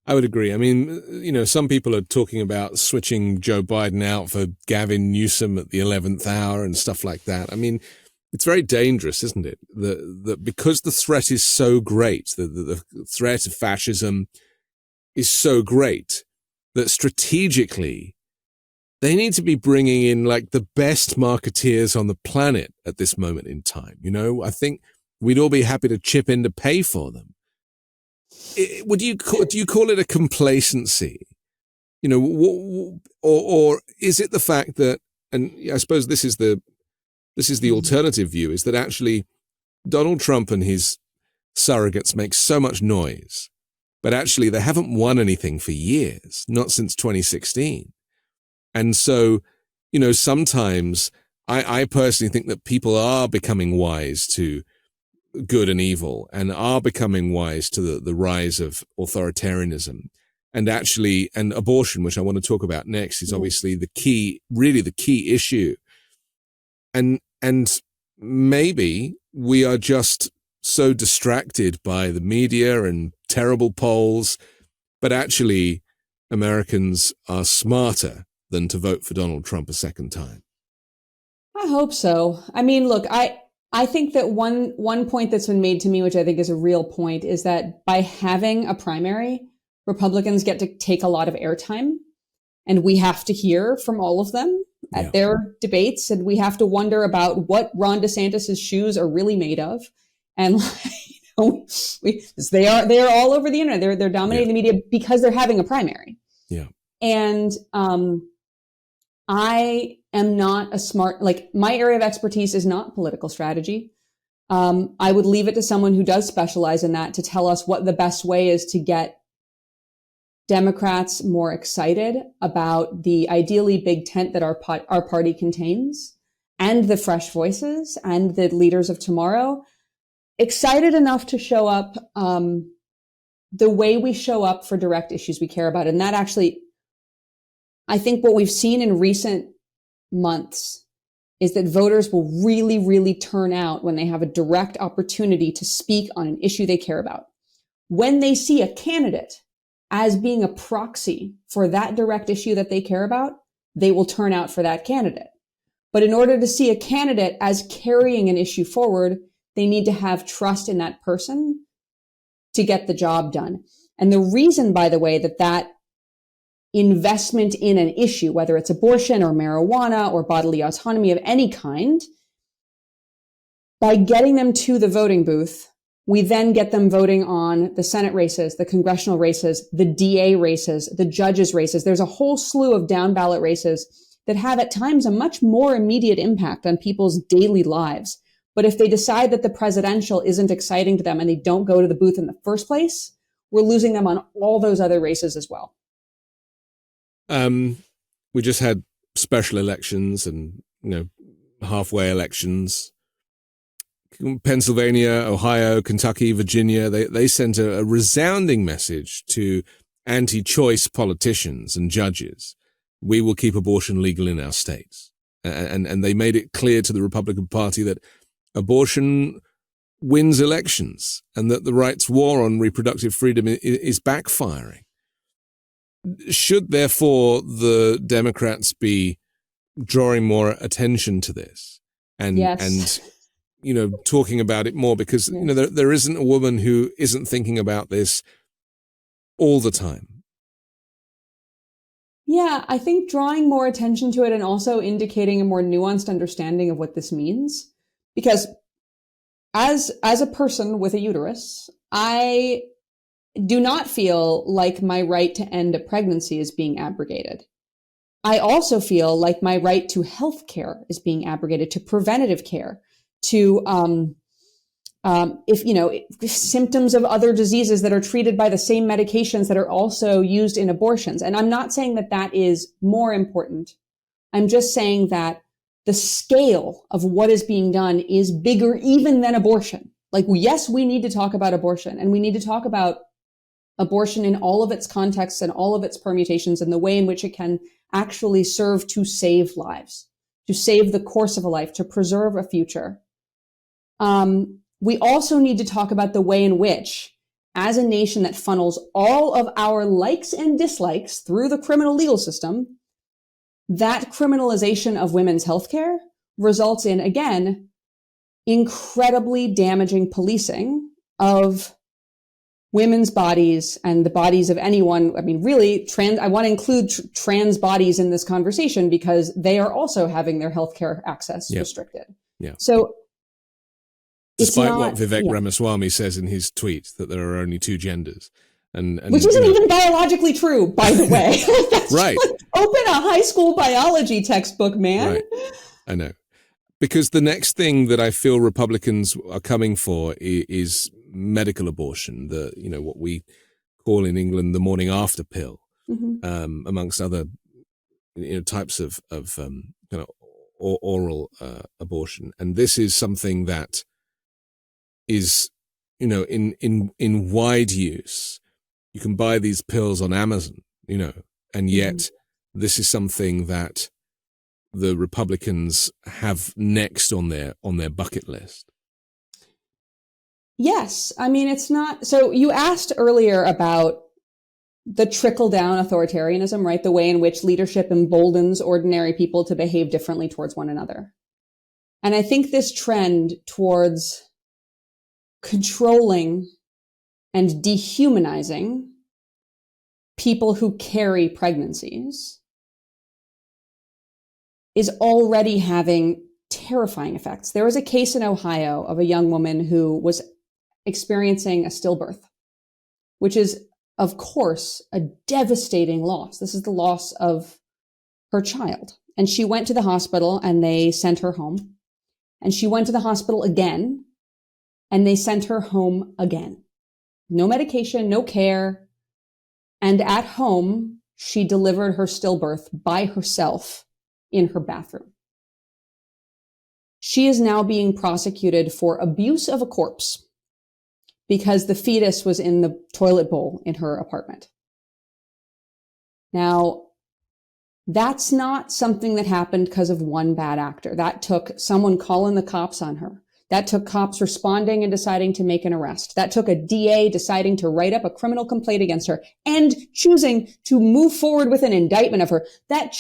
I would agree. I mean, some people are talking about switching Joe Biden out for Gavin Newsom at the 11th hour and stuff like that. I mean, it's very dangerous, isn't it? That because the threat is so great, the threat of fascism is so great, that strategically they need to be bringing in like the best marketeers on the planet at this moment in time. I think we'd all be happy to chip in to pay for them. Do you call it a complacency? Or is it the fact that, and I suppose this is the alternative view, is that actually Donald Trump and his surrogates make so much noise, but actually they haven't won anything for years, not since 2016. And so, sometimes I personally think that people are becoming wise to good and evil, and are becoming wise to the rise of authoritarianism, and abortion, which I want to talk about next, is obviously the key issue. And maybe we are just so distracted by the media and terrible polls, but actually Americans are smarter than to vote for Donald Trump a second time. I hope so. I mean, look, I think that one point that's been made to me, which I think is a real point, is that by having a primary, Republicans get to take a lot of airtime, and we have to hear from all of them at their debates, and we have to wonder about what Ron DeSantis's shoes are really made of. And they are all over the internet. They're dominating the media because they're having a primary. Yeah. And I am not my area of expertise is not political strategy. I would leave it to someone who does specialize in that to tell us what the best way is to get Democrats more excited about the ideally big tent that our party contains, and the fresh voices and the leaders of tomorrow excited enough to show up the way we show up for direct issues we care about. And that actually, I think what we've seen in recent months is that voters will really, really turn out when they have a direct opportunity to speak on an issue they care about. When they see a candidate as being a proxy for that direct issue that they care about, they will turn out for that candidate. But in order to see a candidate as carrying an issue forward, they need to have trust in that person to get the job done. And the reason, by the way, that investment in an issue, whether it's abortion or marijuana or bodily autonomy of any kind, by getting them to the voting booth, we then get them voting on the Senate races, the congressional races, the DA races, the judges races. There's a whole slew of down ballot races that have at times a much more immediate impact on people's daily lives. But if they decide that the presidential isn't exciting to them and they don't go to the booth in the first place, we're losing them on all those other races as well. We just had special elections and, halfway elections. Pennsylvania, Ohio, Kentucky, Virginia, they sent a resounding message to anti-choice politicians and judges. We will keep abortion legal in our states. And they made it clear to the Republican Party that abortion wins elections and that the right's war on reproductive freedom is backfiring. Should, therefore, the Democrats be drawing more attention to this and talking about it more? Because, there isn't a woman who isn't thinking about this all the time. Yeah, I think drawing more attention to it and also indicating a more nuanced understanding of what this means. Because as a person with a uterus, I do not feel like my right to end a pregnancy is being abrogated. I also feel like my right to health care is being abrogated, to preventative care, to if symptoms of other diseases that are treated by the same medications that are also used in abortions. And I'm not saying that that is more important. I'm just saying that the scale of what is being done is bigger even than abortion. Like, yes, we need to talk about abortion, and we need to talk about abortion in all of its contexts and all of its permutations and the way in which it can actually serve to save lives, to save the course of a life, to preserve a future. We also need to talk about the way in which, as a nation that funnels all of our likes and dislikes through the criminal legal system, that criminalization of women's healthcare results in, again, incredibly damaging policing of women's bodies and the bodies of anyone. I mean, really, I want to include trans bodies in this conversation because they are also having their healthcare access restricted. Yeah. So, despite what Vivek Ramaswamy says in his tweet, that there are only two genders. And which isn't even biologically true, by the way. Right. Open a high school biology textbook, man. Right. I know. Because the next thing that I feel Republicans are coming for is medical abortion, what we call in England the morning after pill, amongst other types of oral abortion. And this is something that is, in wide use. You can buy these pills on Amazon, and yet this is something that the Republicans have next on their bucket list. Yes. I mean, it's not. So you asked earlier about the trickle down authoritarianism, right? The way in which leadership emboldens ordinary people to behave differently towards one another. And I think this trend towards controlling and dehumanizing people who carry pregnancies is already having terrifying effects. There was a case in Ohio of a young woman who was experiencing a stillbirth, which is, of course, a devastating loss. This is the loss of her child. And she went to the hospital and they sent her home. And she went to the hospital again and they sent her home again. No medication, no care. And at home, she delivered her stillbirth by herself in her bathroom. She is now being prosecuted for abuse of a corpse because the fetus was in the toilet bowl in her apartment. Now, that's not something that happened because of one bad actor. That took someone calling the cops on her. That took cops responding and deciding to make an arrest. That took a DA deciding to write up a criminal complaint against her and choosing to move forward with an indictment of her. That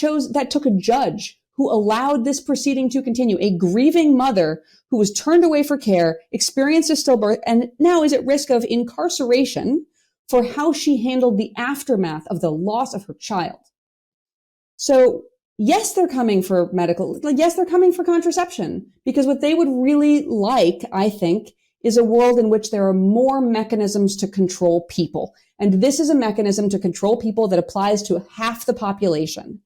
took a judge who allowed this proceeding to continue. A grieving mother who was turned away for care, experienced a stillbirth, and now is at risk of incarceration for how she handled the aftermath of the loss of her child. So yes, they're coming for yes, they're coming for contraception, because what they would really like, I think, is a world in which there are more mechanisms to control people. And this is a mechanism to control people that applies to half the population.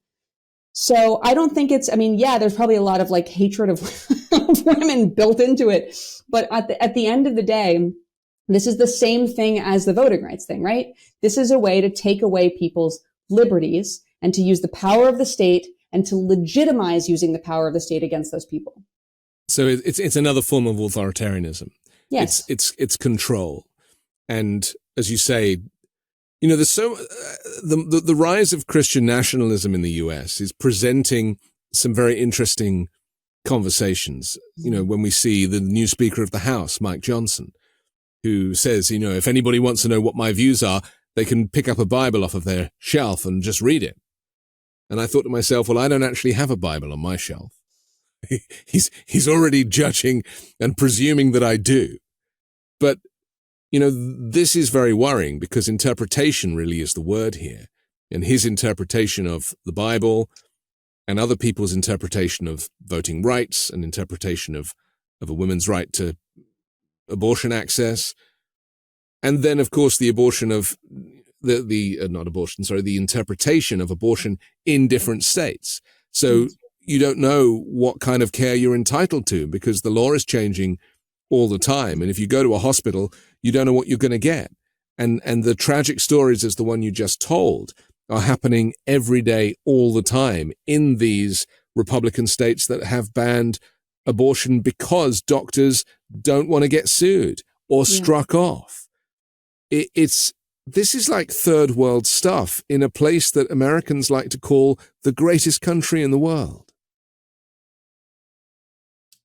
So I don't think there's probably a lot of hatred of women built into it. But at the end of the day, this is the same thing as the voting rights thing, right? This is a way to take away people's liberties and to use the power of the state and to legitimize using the power of the state against those people. So it's another form of authoritarianism. Yes. It's control. And as you say, there's the rise of Christian nationalism in the US is presenting some very interesting conversations. When we see the new Speaker of the House, Mike Johnson, who says, if anybody wants to know what my views are, they can pick up a Bible off of their shelf and just read it. And I thought to myself, well, I don't actually have a Bible on my shelf. He's already judging and presuming that I do. But, this is very worrying because interpretation really is the word here. And his interpretation of the Bible and other people's interpretation of voting rights and interpretation of a woman's right to abortion access. And then, of course, the abortion of the interpretation of abortion in different states. So you don't know what kind of care you're entitled to because the law is changing all the time. And if you go to a hospital, you don't know what you're going to get. And the tragic stories as the one you just told are happening every day, all the time in these Republican states that have banned abortion because doctors don't want to get sued or struck off. This is like third world stuff in a place that Americans like to call the greatest country in the world.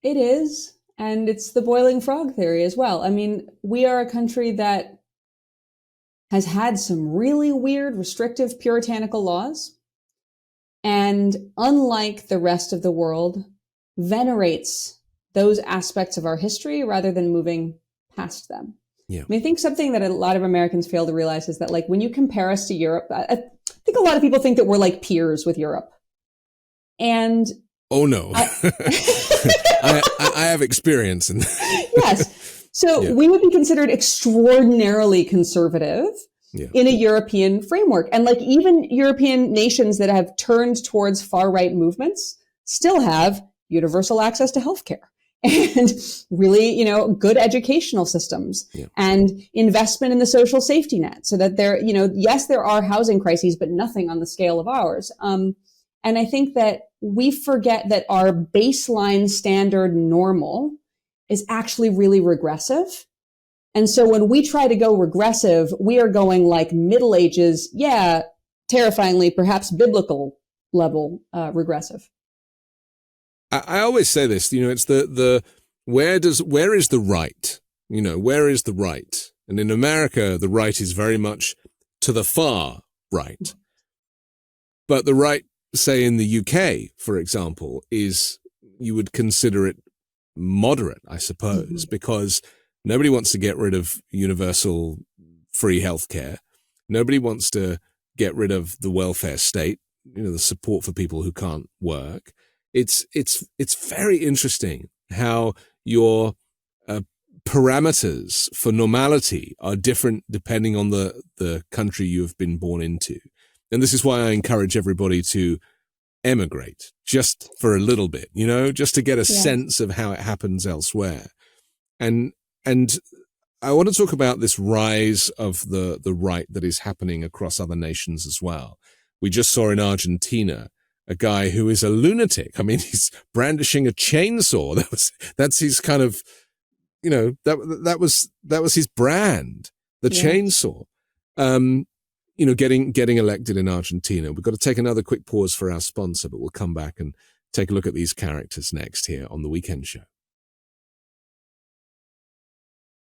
It is. And it's the boiling frog theory as well. I mean, we are a country that has had some really weird, restrictive, puritanical laws. And unlike the rest of the world, venerates those aspects of our history rather than moving past them. Yeah. I think something that a lot of Americans fail to realize is that when you compare us to Europe, I think a lot of people think that we're like peers with Europe. And oh no, I have experience in that. Yes. So we would be considered extraordinarily conservative in a European framework. And even European nations that have turned towards far right movements still have universal access to healthcare and really, good educational systems and investment in the social safety net so that yes, there are housing crises, but nothing on the scale of ours. And I think that we forget that our baseline standard normal is actually really regressive. And so when we try to go regressive, we are going like Middle Ages, terrifyingly, perhaps biblical level regressive. I always say this, it's where is the right? Where is the right? And in America, the right is very much to the far right. But the right, say in the UK, for example, you would consider it moderate, I suppose, because nobody wants to get rid of universal free healthcare. Nobody wants to get rid of the welfare state, the support for people who can't work. It's very interesting how your parameters for normality are different depending on the country you have been born into. And this is why I encourage everybody to emigrate just for a little bit, just to get a sense of how it happens elsewhere. And I want to talk about this rise of the right that is happening across other nations as well. We just saw in Argentina a guy who is a lunatic. I mean, he's brandishing a chainsaw. That's his kind of, that was his brand, the chainsaw. Getting elected in Argentina. We've got to take another quick pause for our sponsor, but we'll come back and take a look at these characters next here on The Weekend Show.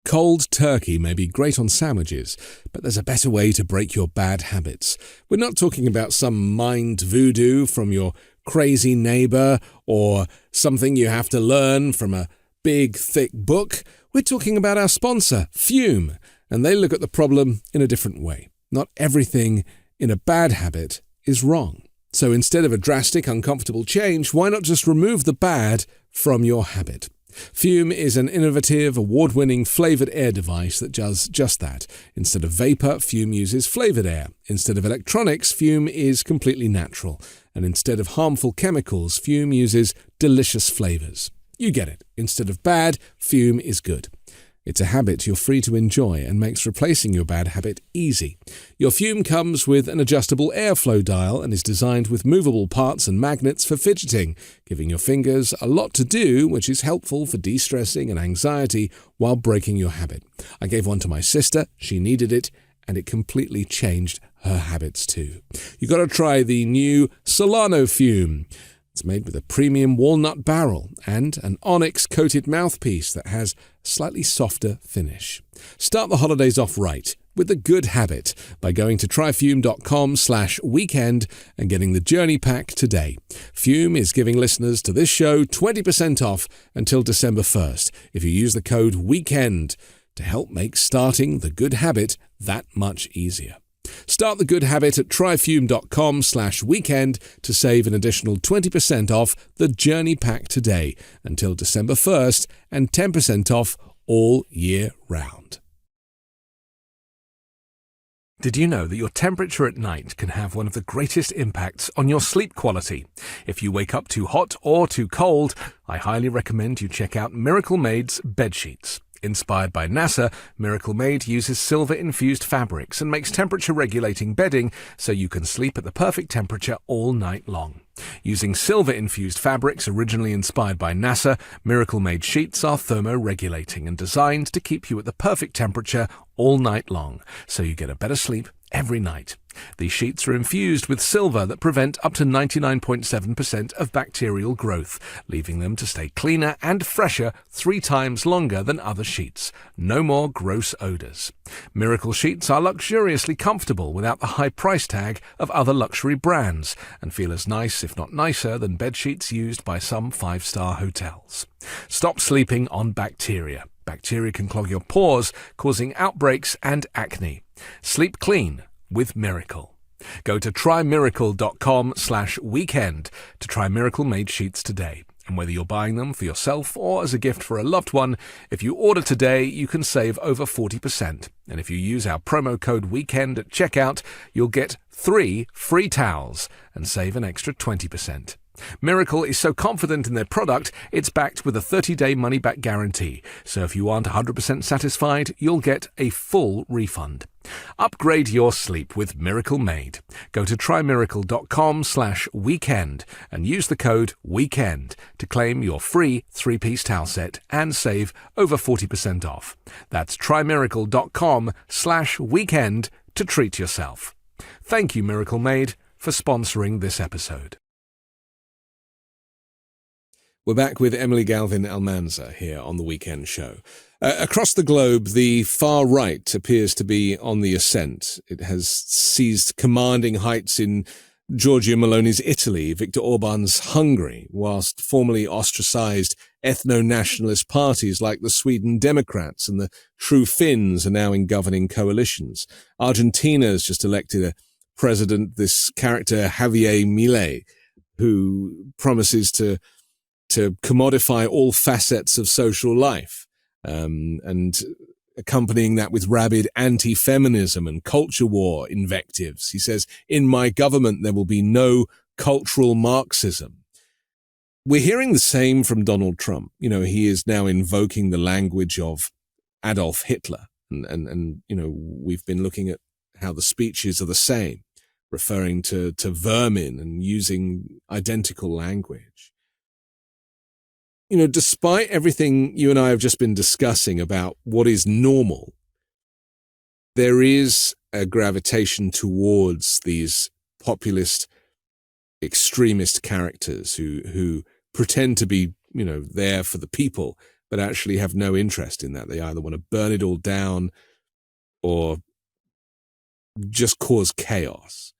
Cold turkey may be great on sandwiches, but there's a better way to break your bad habits. We're not talking about some mind voodoo from your crazy neighbor or something you have to learn from a big, thick book. We're talking about our sponsor, Fume, and they look at the problem in a different way. Not everything in a bad habit is wrong. So instead of a drastic, uncomfortable change, why not just remove the bad from your habit? Fume is an innovative, award-winning flavored air device that does just that. Instead of vapor, Fume uses flavored air. Instead of electronics, Fume is completely natural. And instead of harmful chemicals, Fume uses delicious flavors. You get it. Instead of bad, Fume is good. It's a habit you're free to enjoy and makes replacing your bad habit easy. Your Fume comes with an adjustable airflow dial and is designed with movable parts and magnets for fidgeting, giving your fingers a lot to do, which is helpful for de-stressing and anxiety while breaking your habit. I gave one to my sister, she needed it, and it completely changed her habits too. You got to try the new Solano Fume. It's made with a premium walnut barrel and an onyx-coated mouthpiece that has a slightly softer finish. Start the holidays off right with a good habit by going to tryfume.com/weekend and getting the Journey Pack today. Fume is giving listeners to this show 20% off until December 1st if you use the code WEEKEND to help make starting the good habit that much easier. Start the good habit at tryfume.com/weekend to save an additional 20% off the Journey Pack today until December 1st and 10% off all year round. Did you know that your temperature at night can have one of the greatest impacts on your sleep quality? If you wake up too hot or too cold, I highly recommend you check out Miracle Maid's bedsheets. Inspired by NASA, Miracle Maid uses silver-infused fabrics and makes temperature-regulating bedding so you can sleep at the perfect temperature all night long. Using silver-infused fabrics originally inspired by NASA, Miracle Maid sheets are thermoregulating and designed to keep you at the perfect temperature all night long, so you get a better sleep every night. These sheets are infused with silver that prevent up to 99.7% of bacterial growth, leaving them to stay cleaner and fresher 3 times longer than other sheets. No more gross odors. Miracle sheets are luxuriously comfortable without the high price tag of other luxury brands and feel as nice, if not nicer, than bed sheets used by some 5-star hotels. Stop sleeping on bacteria. Bacteria can clog your pores, causing outbreaks and acne. Sleep clean with Miracle. Go to trymiracle.com/weekend to try Miracle Made sheets today. And whether you're buying them for yourself or as a gift for a loved one, if you order today, you can save over 40%. And if you use our promo code WEEKEND at checkout, you'll get 3 free towels and save an extra 20%. Miracle is so confident in their product, it's backed with a 30-day money-back guarantee. So if you aren't 100% satisfied, you'll get a full refund. Upgrade your sleep with Miracle Made. Go to trymiracle.com/weekend and use the code WEEKEND to claim your free 3-piece towel set and save over 40% off. That's trymiracle.com/weekend to treat yourself. Thank you, Miracle Made, for sponsoring this episode. We're back with Emily Galvin-Almanza here on The Weekend Show. Across the globe, the far right appears to be on the ascent. It has seized commanding heights in Giorgia Meloni's Italy, Viktor Orban's Hungary, whilst formerly ostracized ethno-nationalist parties like the Sweden Democrats and the True Finns are now in governing coalitions. Argentina's just elected a president, this character Javier Milei, who promises to commodify all facets of social life, and accompanying that with rabid anti-feminism and culture war invectives. He says, in my government, there will be no cultural Marxism. We're hearing the same from Donald Trump. You know, he is now invoking the language of Adolf Hitler. And we've been looking at how the speeches are the same. referring to vermin and using identical language. You know, despite everything you and I have just been discussing about what is normal, there is a gravitation towards these populist, extremist characters who pretend to be, you know, there for the people, but actually have no interest in that. They either want to burn it all down or just cause chaos.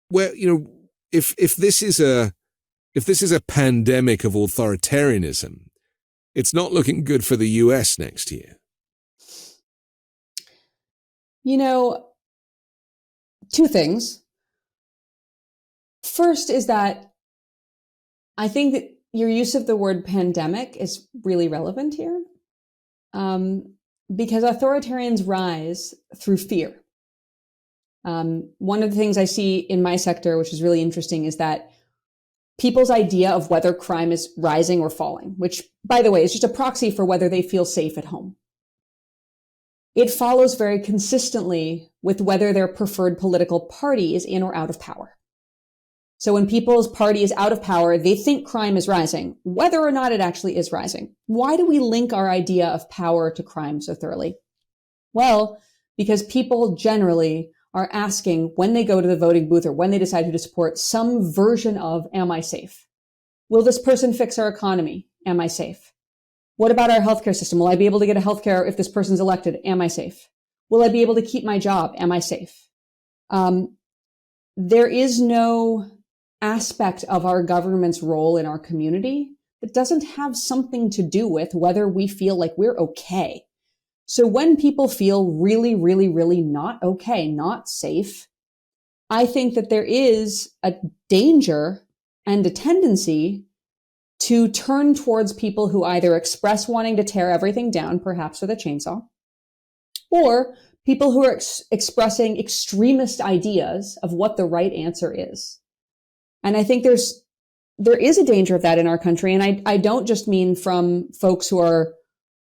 Where, you know, if this is a pandemic of authoritarianism, it's not looking good for the US next year. You know, two things. First is that I think that your use of the word pandemic is really relevant here, because authoritarians rise through fear. One of the things I see in my sector, which is really interesting, is that people's idea of whether crime is rising or falling, which, by the way, is just a proxy for whether they feel safe at home. It follows very consistently with whether their preferred political party is in or out of power. So when people's party is out of power, they think crime is rising, whether or not it actually is rising. Why do we link our idea of power to crime so thoroughly? Well, because people generally are asking when they go to the voting booth or when they decide who to support some version of, am I safe? Will this person fix our economy? Am I safe? What about our healthcare system? Will I be able to get a healthcare if this person's elected? Am I safe? Will I be able to keep my job? Am I safe? There is no aspect of our government's role in our community that doesn't have something to do with whether we feel like we're okay. So when people feel really, really, really not okay, not safe, I think that there is a danger and a tendency to turn towards people who either express wanting to tear everything down, perhaps with a chainsaw, or people who are expressing extremist ideas of what the right answer is. And I think there is a danger of that in our country. And I don't just mean from folks who are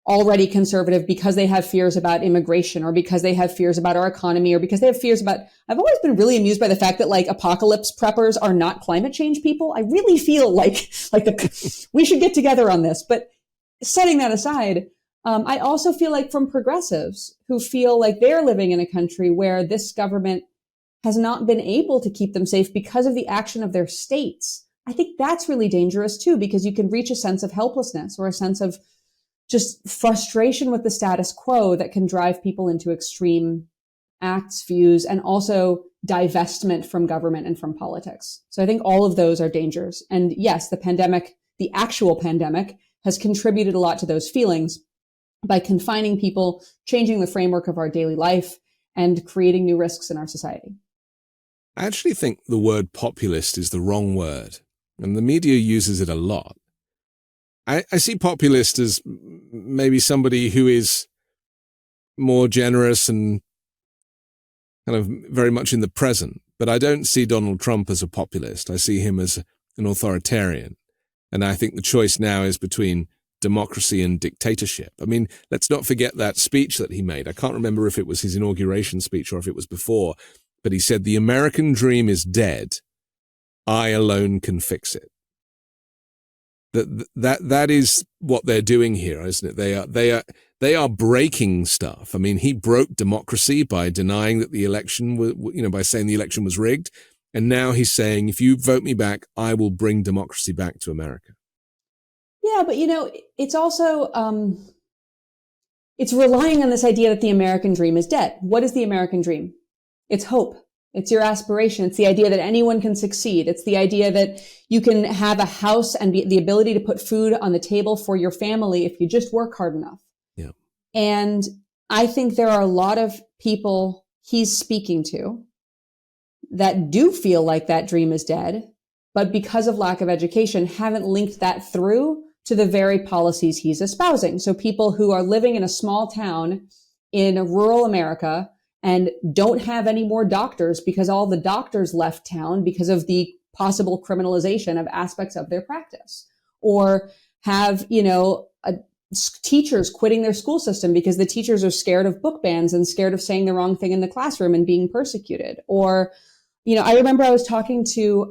already conservative because they have fears about immigration or because they have fears about our economy or because they have fears about, I've always been really amused by the fact that like apocalypse preppers are not climate change people. I really feel like we should get together on this. But setting that aside, I also feel like from progressives who feel like they're living in a country where this government has not been able to keep them safe because of the action of their states. I think that's really dangerous too, because you can reach a sense of helplessness or a sense of just frustration with the status quo that can drive people into extreme acts, views, and also divestment from government and from politics. So I think all of those are dangers. And yes, the pandemic, the actual pandemic, has contributed a lot to those feelings by confining people, changing the framework of our daily life, and creating new risks in our society. I actually think the word populist is the wrong word, and the media uses it a lot. I see populist as maybe somebody who is more generous and kind of very much in the present, but I don't see Donald Trump as a populist. I see him as an authoritarian. And I think the choice now is between democracy and dictatorship. I mean, let's not forget that speech that he made. I can't remember if it was his inauguration speech or if it was before, but he said, "The American dream is dead. I alone can fix it." That is what they're doing here, isn't it? They are breaking stuff. I mean, he broke democracy by denying that the election was, by saying the election was rigged. And now he's saying, if you vote me back, I will bring democracy back to America. Yeah, but it's also, it's relying on this idea that the American dream is dead. What is the American dream? It's hope. It's your aspiration. It's the idea that anyone can succeed. It's the idea that you can have a house and the ability to put food on the table for your family if you just work hard enough. Yeah. And I think there are a lot of people he's speaking to that do feel like that dream is dead, but because of lack of education, haven't linked that through to the very policies he's espousing. So people who are living in a small town in rural America and don't have any more doctors because all the doctors left town because of the possible criminalization of aspects of their practice, or have, a teachers quitting their school system because the teachers are scared of book bans and scared of saying the wrong thing in the classroom and being persecuted. Or, I remember I was talking to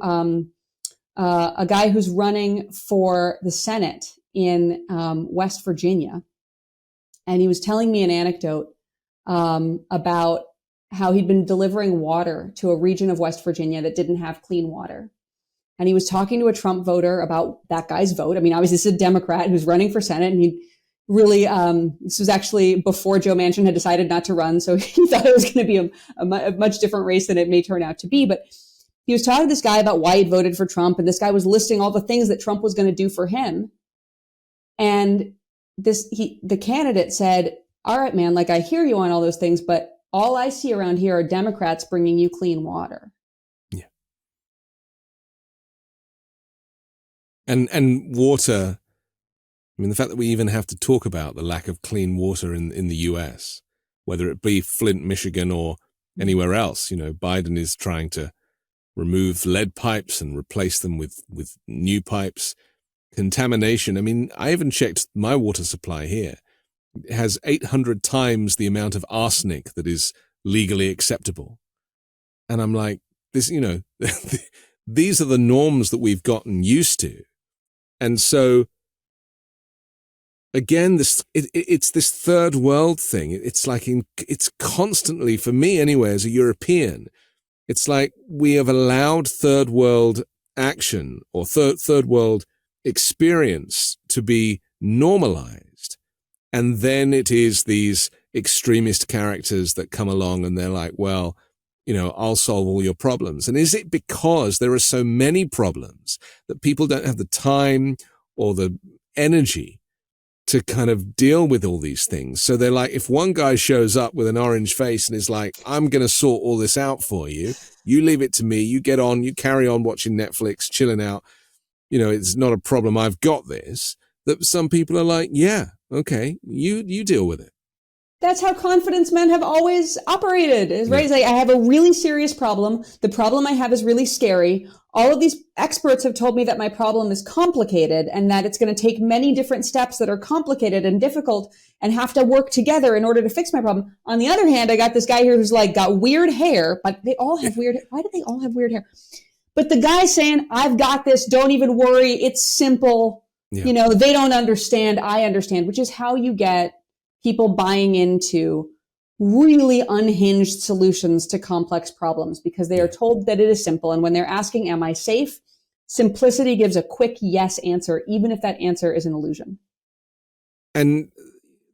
a guy who's running for the Senate in West Virginia, and he was telling me an anecdote about how he'd been delivering water to a region of West Virginia that didn't have clean water. And he was talking to a Trump voter about that guy's vote. I mean, obviously this is a Democrat who's running for Senate, and he really, this was actually before Joe Manchin had decided not to run. So he thought it was going to be a much different race than it may turn out to be. But he was talking to this guy about why he'd voted for Trump. And this guy was listing all the things that Trump was going to do for him. And the candidate said, all right, man, like, I hear you on all those things, but all I see around here are Democrats bringing you clean water. Yeah. And water, I mean, the fact that we even have to talk about the lack of clean water in the US, whether it be Flint, Michigan, or anywhere else, Biden is trying to remove lead pipes and replace them with new pipes. Contamination. I mean, I even checked my water supply here. It has 800 times the amount of arsenic that is legally acceptable. And I'm like, these are the norms that we've gotten used to. And so, again, it's this third world thing. It's like, it's constantly, for me anyway, as a European, it's like we have allowed third world action or third world experience to be normalized. And then it is these extremist characters that come along and they're like, well, I'll solve all your problems. And is it because there are so many problems that people don't have the time or the energy to kind of deal with all these things? So they're like, if one guy shows up with an orange face and is like, I'm going to sort all this out for you, you leave it to me, you get on, you carry on watching Netflix, chilling out, it's not a problem, I've got this, that some people are like, yeah, okay, you deal with it. That's how confidence men have always operated, right? Yeah. It's like, I have a really serious problem. The problem I have is really scary. All of these experts have told me that my problem is complicated and that it's going to take many different steps that are complicated and difficult and have to work together in order to fix my problem. On the other hand, I got this guy here who's like got weird hair, but they all have weird. Why do they all have weird hair? But the guy saying, I've got this, don't even worry, it's simple. Yeah. They don't understand, I understand, which is how you get people buying into really unhinged solutions to complex problems because they are told that it is simple. And when they're asking, am I safe? Simplicity gives a quick yes answer, even if that answer is an illusion. And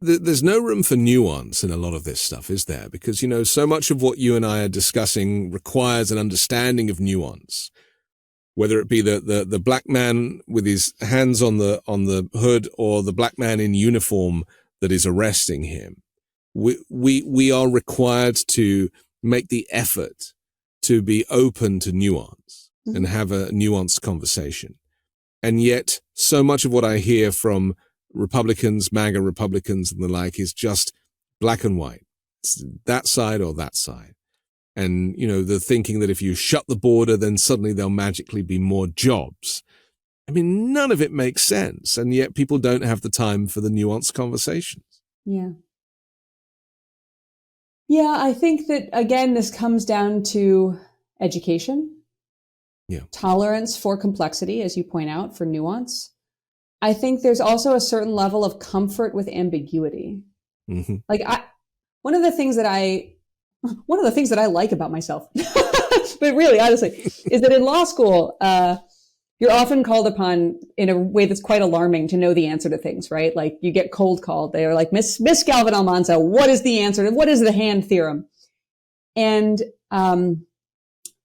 there's no room for nuance in a lot of this stuff, is there? Because, so much of what you and I are discussing requires an understanding of nuance, whether it be the black man with his hands on the hood or the black man in uniform that is arresting him. We are required to make the effort to be open to nuance and have a nuanced conversation. And yet so much of what I hear from Republicans, MAGA Republicans and the like is just black and white. It's that side or that side. And, the thinking that if you shut the border, then suddenly there'll magically be more jobs. I mean, none of it makes sense. And yet people don't have the time for the nuanced conversations. Yeah. Yeah, I think that, again, this comes down to education, tolerance for complexity, as you point out, for nuance. I think there's also a certain level of comfort with ambiguity. Mm-hmm. Like one of the things that I like about myself, but really, honestly, is that in law school, you're often called upon in a way that's quite alarming to know the answer to things, right? Like you get cold called. They are like, Miss Galvin-Almanza, what is the answer? What is the hand theorem? And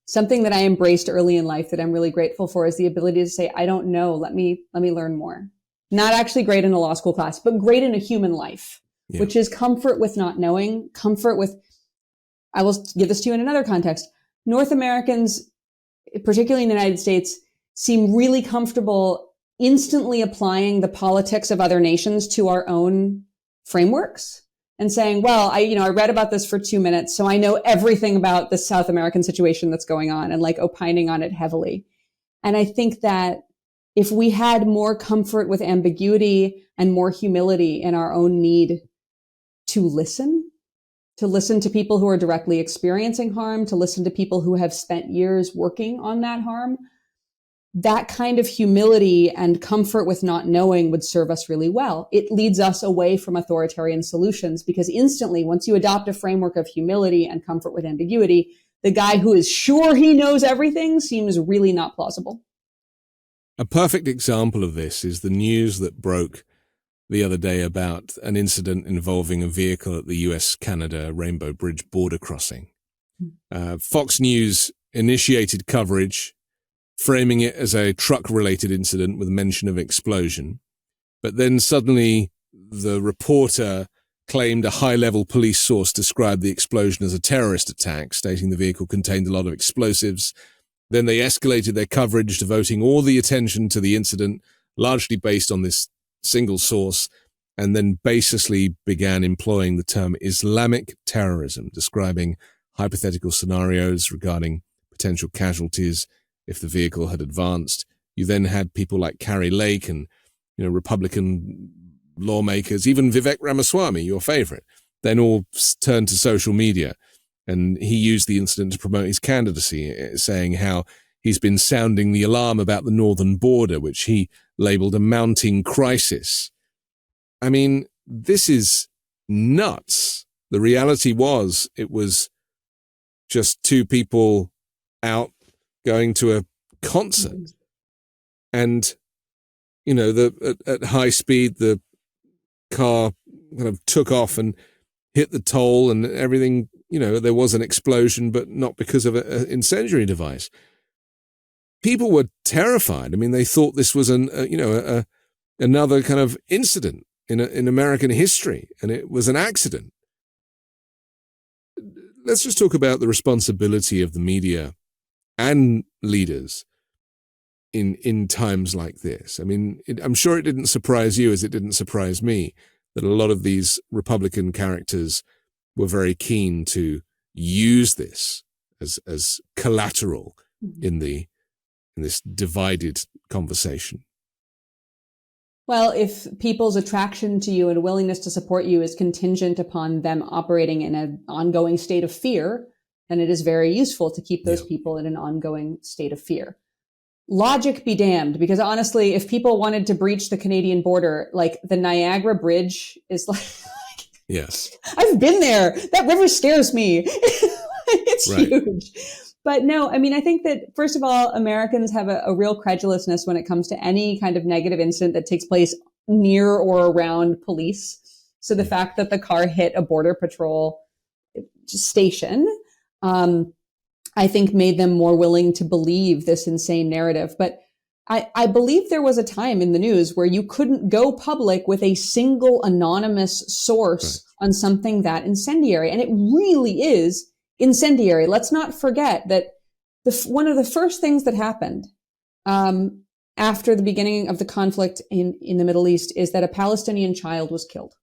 something that I embraced early in life that I'm really grateful for is the ability to say, I don't know. Let me learn more. Not actually great in a law school class, but great in a human life, which is comfort with not knowing, comfort with, I will give this to you in another context. North Americans, particularly in the United States, seem really comfortable instantly applying the politics of other nations to our own frameworks and saying, well, I read about this for 2 minutes, so I know everything about the South American situation that's going on, and like opining on it heavily. And I think that if we had more comfort with ambiguity and more humility in our own need to listen to people who are directly experiencing harm, to listen to people who have spent years working on that harm, that kind of humility and comfort with not knowing would serve us really well. It leads us away from authoritarian solutions because instantly, once you adopt a framework of humility and comfort with ambiguity, the guy who is sure he knows everything seems really not plausible. A perfect example of this is the news that broke the other day about an incident involving a vehicle at the US-Canada Rainbow Bridge border crossing. Fox News initiated coverage, framing it as a truck-related incident with mention of explosion. But then suddenly the reporter claimed a high-level police source described the explosion as a terrorist attack, stating the vehicle contained a lot of explosives. Then they escalated their coverage, devoting all the attention to the incident, largely based on this single source, and then basically began employing the term Islamic terrorism, describing hypothetical scenarios regarding potential casualties if the vehicle had advanced. You then had people like Carrie Lake and, Republican lawmakers, even Vivek Ramaswamy, your favorite, then all turned to social media. And he used the incident to promote his candidacy, saying how he's been sounding the alarm about the northern border, which he labeled a mounting crisis. I mean, this is nuts. The reality it was just two people out going to a concert. And, at high speed, the car kind of took off and hit the toll and everything. There was an explosion, but not because of an incendiary device. People were terrified. I mean, they thought this was another kind of incident in American history, and it was an accident. Let's just talk about the responsibility of the media and leaders in times like this. I mean, I'm sure it didn't surprise you, as it didn't surprise me, that a lot of these Republican characters were very keen to use this as collateral in this divided conversation. Well, if people's attraction to you and willingness to support you is contingent upon them operating in an ongoing state of fear, then it is very useful to keep those people in an ongoing state of fear. Logic be damned, because honestly, if people wanted to breach the Canadian border, like the Niagara Bridge is like, yes, I've been there. That river scares me. It's huge. But no, I mean, I think that, first of all, Americans have a real credulousness when it comes to any kind of negative incident that takes place near or around police. So the fact that the car hit a border patrol station, I think made them more willing to believe this insane narrative. But I believe there was a time in the news where you couldn't go public with a single anonymous source on something that incendiary. And it really is incendiary. Let's not forget that one of the first things that happened after the beginning of the conflict in the Middle East is that a Palestinian child was killed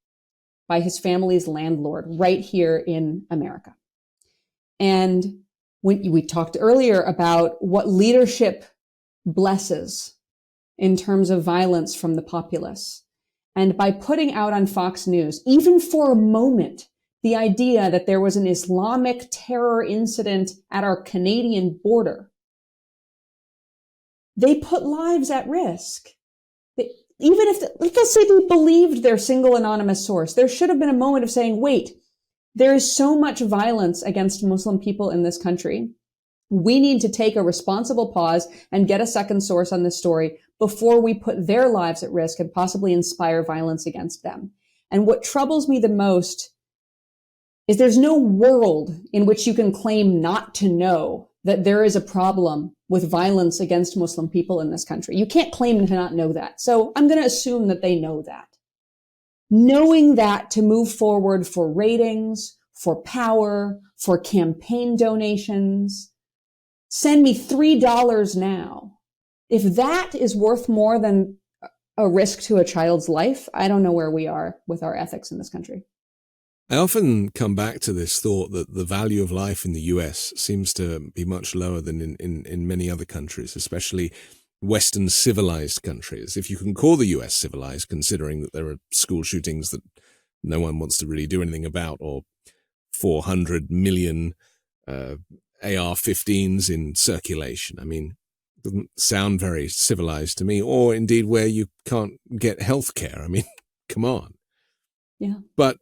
by his family's landlord right here in America. And when we talked earlier about what leadership blesses in terms of violence from the populace. And by putting out on Fox News, even for a moment, the idea that there was an Islamic terror incident at our Canadian border, they put lives at risk. Even if, let's say they believed their single anonymous source, there should have been a moment of saying, wait, there is so much violence against Muslim people in this country. We need to take a responsible pause and get a second source on this story before we put their lives at risk and possibly inspire violence against them. And what troubles me the most is there's no world in which you can claim not to know that there is a problem with violence against Muslim people in this country. You can't claim to not know that. So I'm going to assume that they know that. Knowing that to move forward for ratings, for power, for campaign donations, send me $3 now. If that is worth more than a risk to a child's life, I don't know where we are with our ethics in this country. I often come back to this thought that the value of life in the US seems to be much lower than in many other countries, especially Western civilized countries, if you can call the US civilized, considering that there are school shootings that no one wants to really do anything about, or 400 million AR-15s in circulation. I mean, it doesn't sound very civilized to me, or indeed where you can't get health care. I mean, come on. Yeah. But,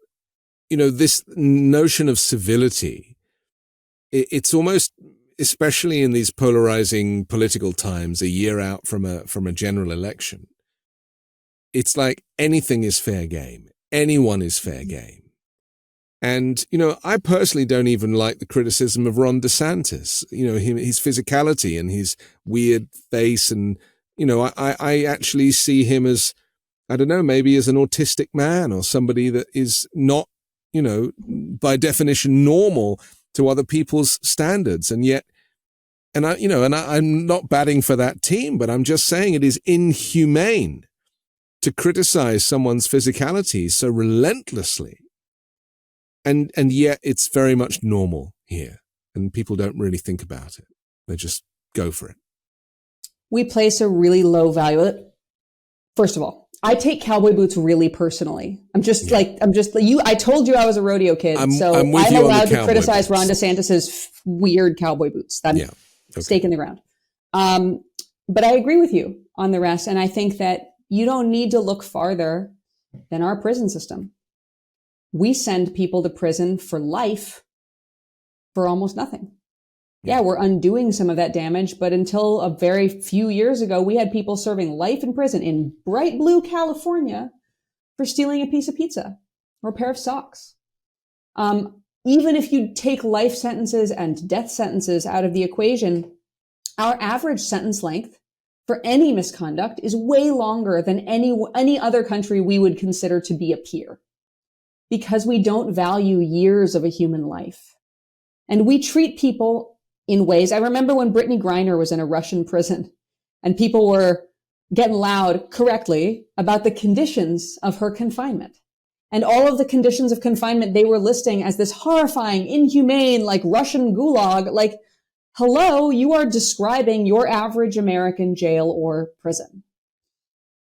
this notion of civility, it's almost, especially in these polarizing political times, a year out from a general election, it's like anything is fair game. Anyone is fair game. And, I personally don't even like the criticism of Ron DeSantis, his physicality and his weird face. And, I actually see him as, I don't know, maybe as an autistic man or somebody that is not, by definition normal to other people's standards. And yet, I'm not batting for that team, but I'm just saying it is inhumane to criticize someone's physicality so relentlessly. And yet it's very much normal here, and people don't really think about it. They just go for it. We place a really low value. First of all, I take cowboy boots really personally. I told you I was a rodeo kid, I'm allowed to criticize Ron DeSantis's weird cowboy boots. That's stake in the ground. But I agree with you on the rest. And I think that you don't need to look farther than our prison system. We send people to prison for life for almost nothing. Yeah, we're undoing some of that damage, but until a very few years ago, we had people serving life in prison in bright blue California for stealing a piece of pizza or a pair of socks. Even if you take life sentences and death sentences out of the equation, our average sentence length for any misconduct is way longer than any other country we would consider to be a peer, because we don't value years of a human life. And we treat people in ways. I remember when Brittany Griner was in a Russian prison and people were getting loud correctly about the conditions of her confinement. And all of the conditions of confinement they were listing as this horrifying, inhumane, like Russian gulag. Like, hello, you are describing your average American jail or prison.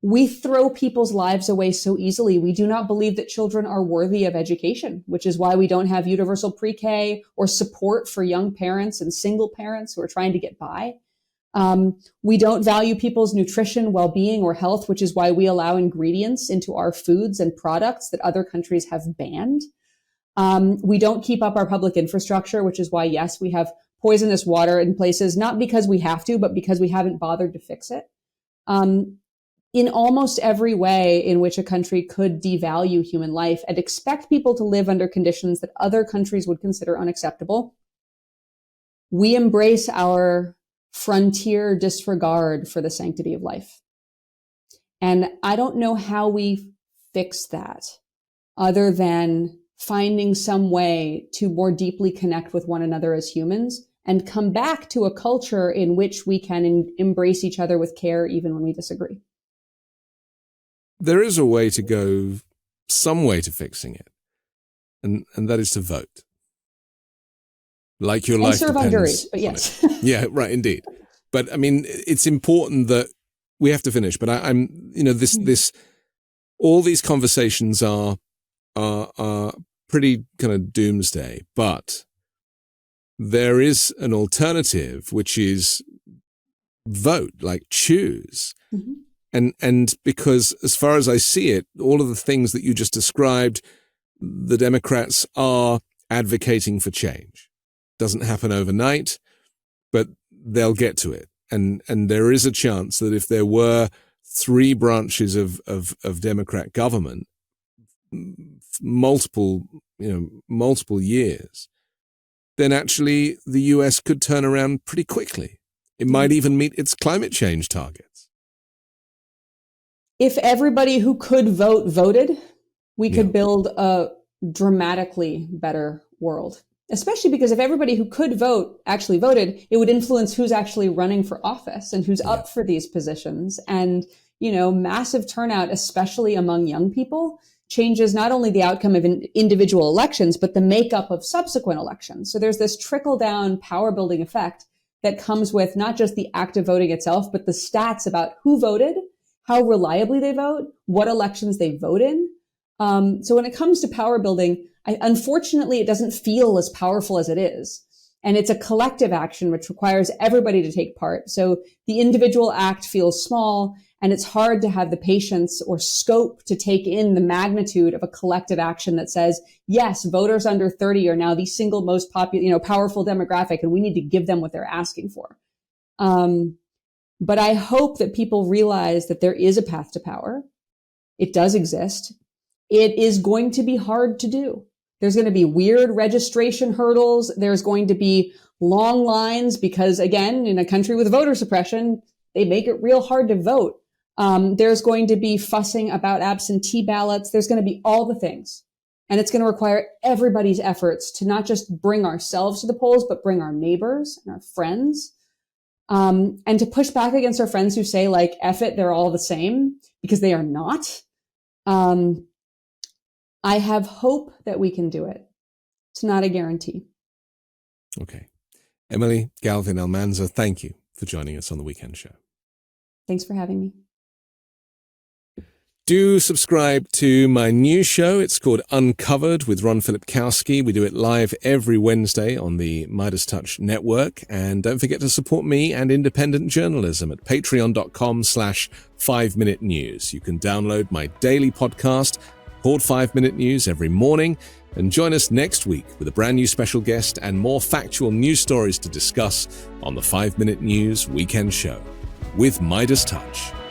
We throw people's lives away so easily. We do not believe that children are worthy of education, which is why we don't have universal pre-K or support for young parents and single parents who are trying to get by. We don't value people's nutrition, well-being, or health, which is why we allow ingredients into our foods and products that other countries have banned. We don't keep up our public infrastructure, which is why, yes, we have poisonous water in places, not because we have to, but because we haven't bothered to fix it. In almost every way in which a country could devalue human life and expect people to live under conditions that other countries would consider unacceptable, we embrace our frontier disregard for the sanctity of life. And I don't know how we fix that other than finding some way to more deeply connect with one another as humans and come back to a culture in which we can embrace each other with care even when we disagree. There is a way to go, some way to fixing it, and that is to vote. Like your life serve on depends juries, but yes. Yeah, right, indeed. But I mean, it's important that we have to finish. But all these conversations are pretty kind of doomsday. But there is an alternative, which is vote, like choose. Mm-hmm. And because as far as I see it, all of the things that you just described, the Democrats are advocating for change. Doesn't happen overnight, but they'll get to it. And there is a chance that if there were three branches of Democrat government, multiple years, then actually the US could turn around pretty quickly. It might even meet its climate change targets. If everybody who could vote voted, we could build a dramatically better world. Especially because if everybody who could vote actually voted, it would influence who's actually running for office and who's up for these positions. And, massive turnout, especially among young people, changes not only the outcome of individual elections, but the makeup of subsequent elections. So there's this trickle-down power-building effect that comes with not just the act of voting itself, but the stats about who voted, how reliably they vote, what elections they vote in. So when it comes to power building, unfortunately, it doesn't feel as powerful as it is. And it's a collective action, which requires everybody to take part. So the individual act feels small, and it's hard to have the patience or scope to take in the magnitude of a collective action that says, yes, voters under 30 are now the single most powerful demographic, and we need to give them what they're asking for. But I hope that people realize that there is a path to power. It does exist. It is going to be hard to do. There's going to be weird registration hurdles. There's going to be long lines because, again, in a country with voter suppression, they make it real hard to vote. There's going to be fussing about absentee ballots. There's going to be all the things. And it's going to require everybody's efforts to not just bring ourselves to the polls, but bring our neighbors and our friends. And to push back against our friends who say, like, F it, they're all the same, because they are not. I have hope that we can do it. It's not a guarantee. Okay. Emily Galvin-Almanza, thank you for joining us on the Weekend Show. Thanks for having me. Do subscribe to my new show. It's called Uncovered with Ron Filipkowski. We do it live every Wednesday on the MeidasTouch network. And don't forget to support me and independent journalism at patreon.com/5minute news. You can download my daily podcast called 5 Minute News every morning, and join us next week with a brand new special guest and more factual news stories to discuss on the 5 Minute News Weekend Show with MeidasTouch.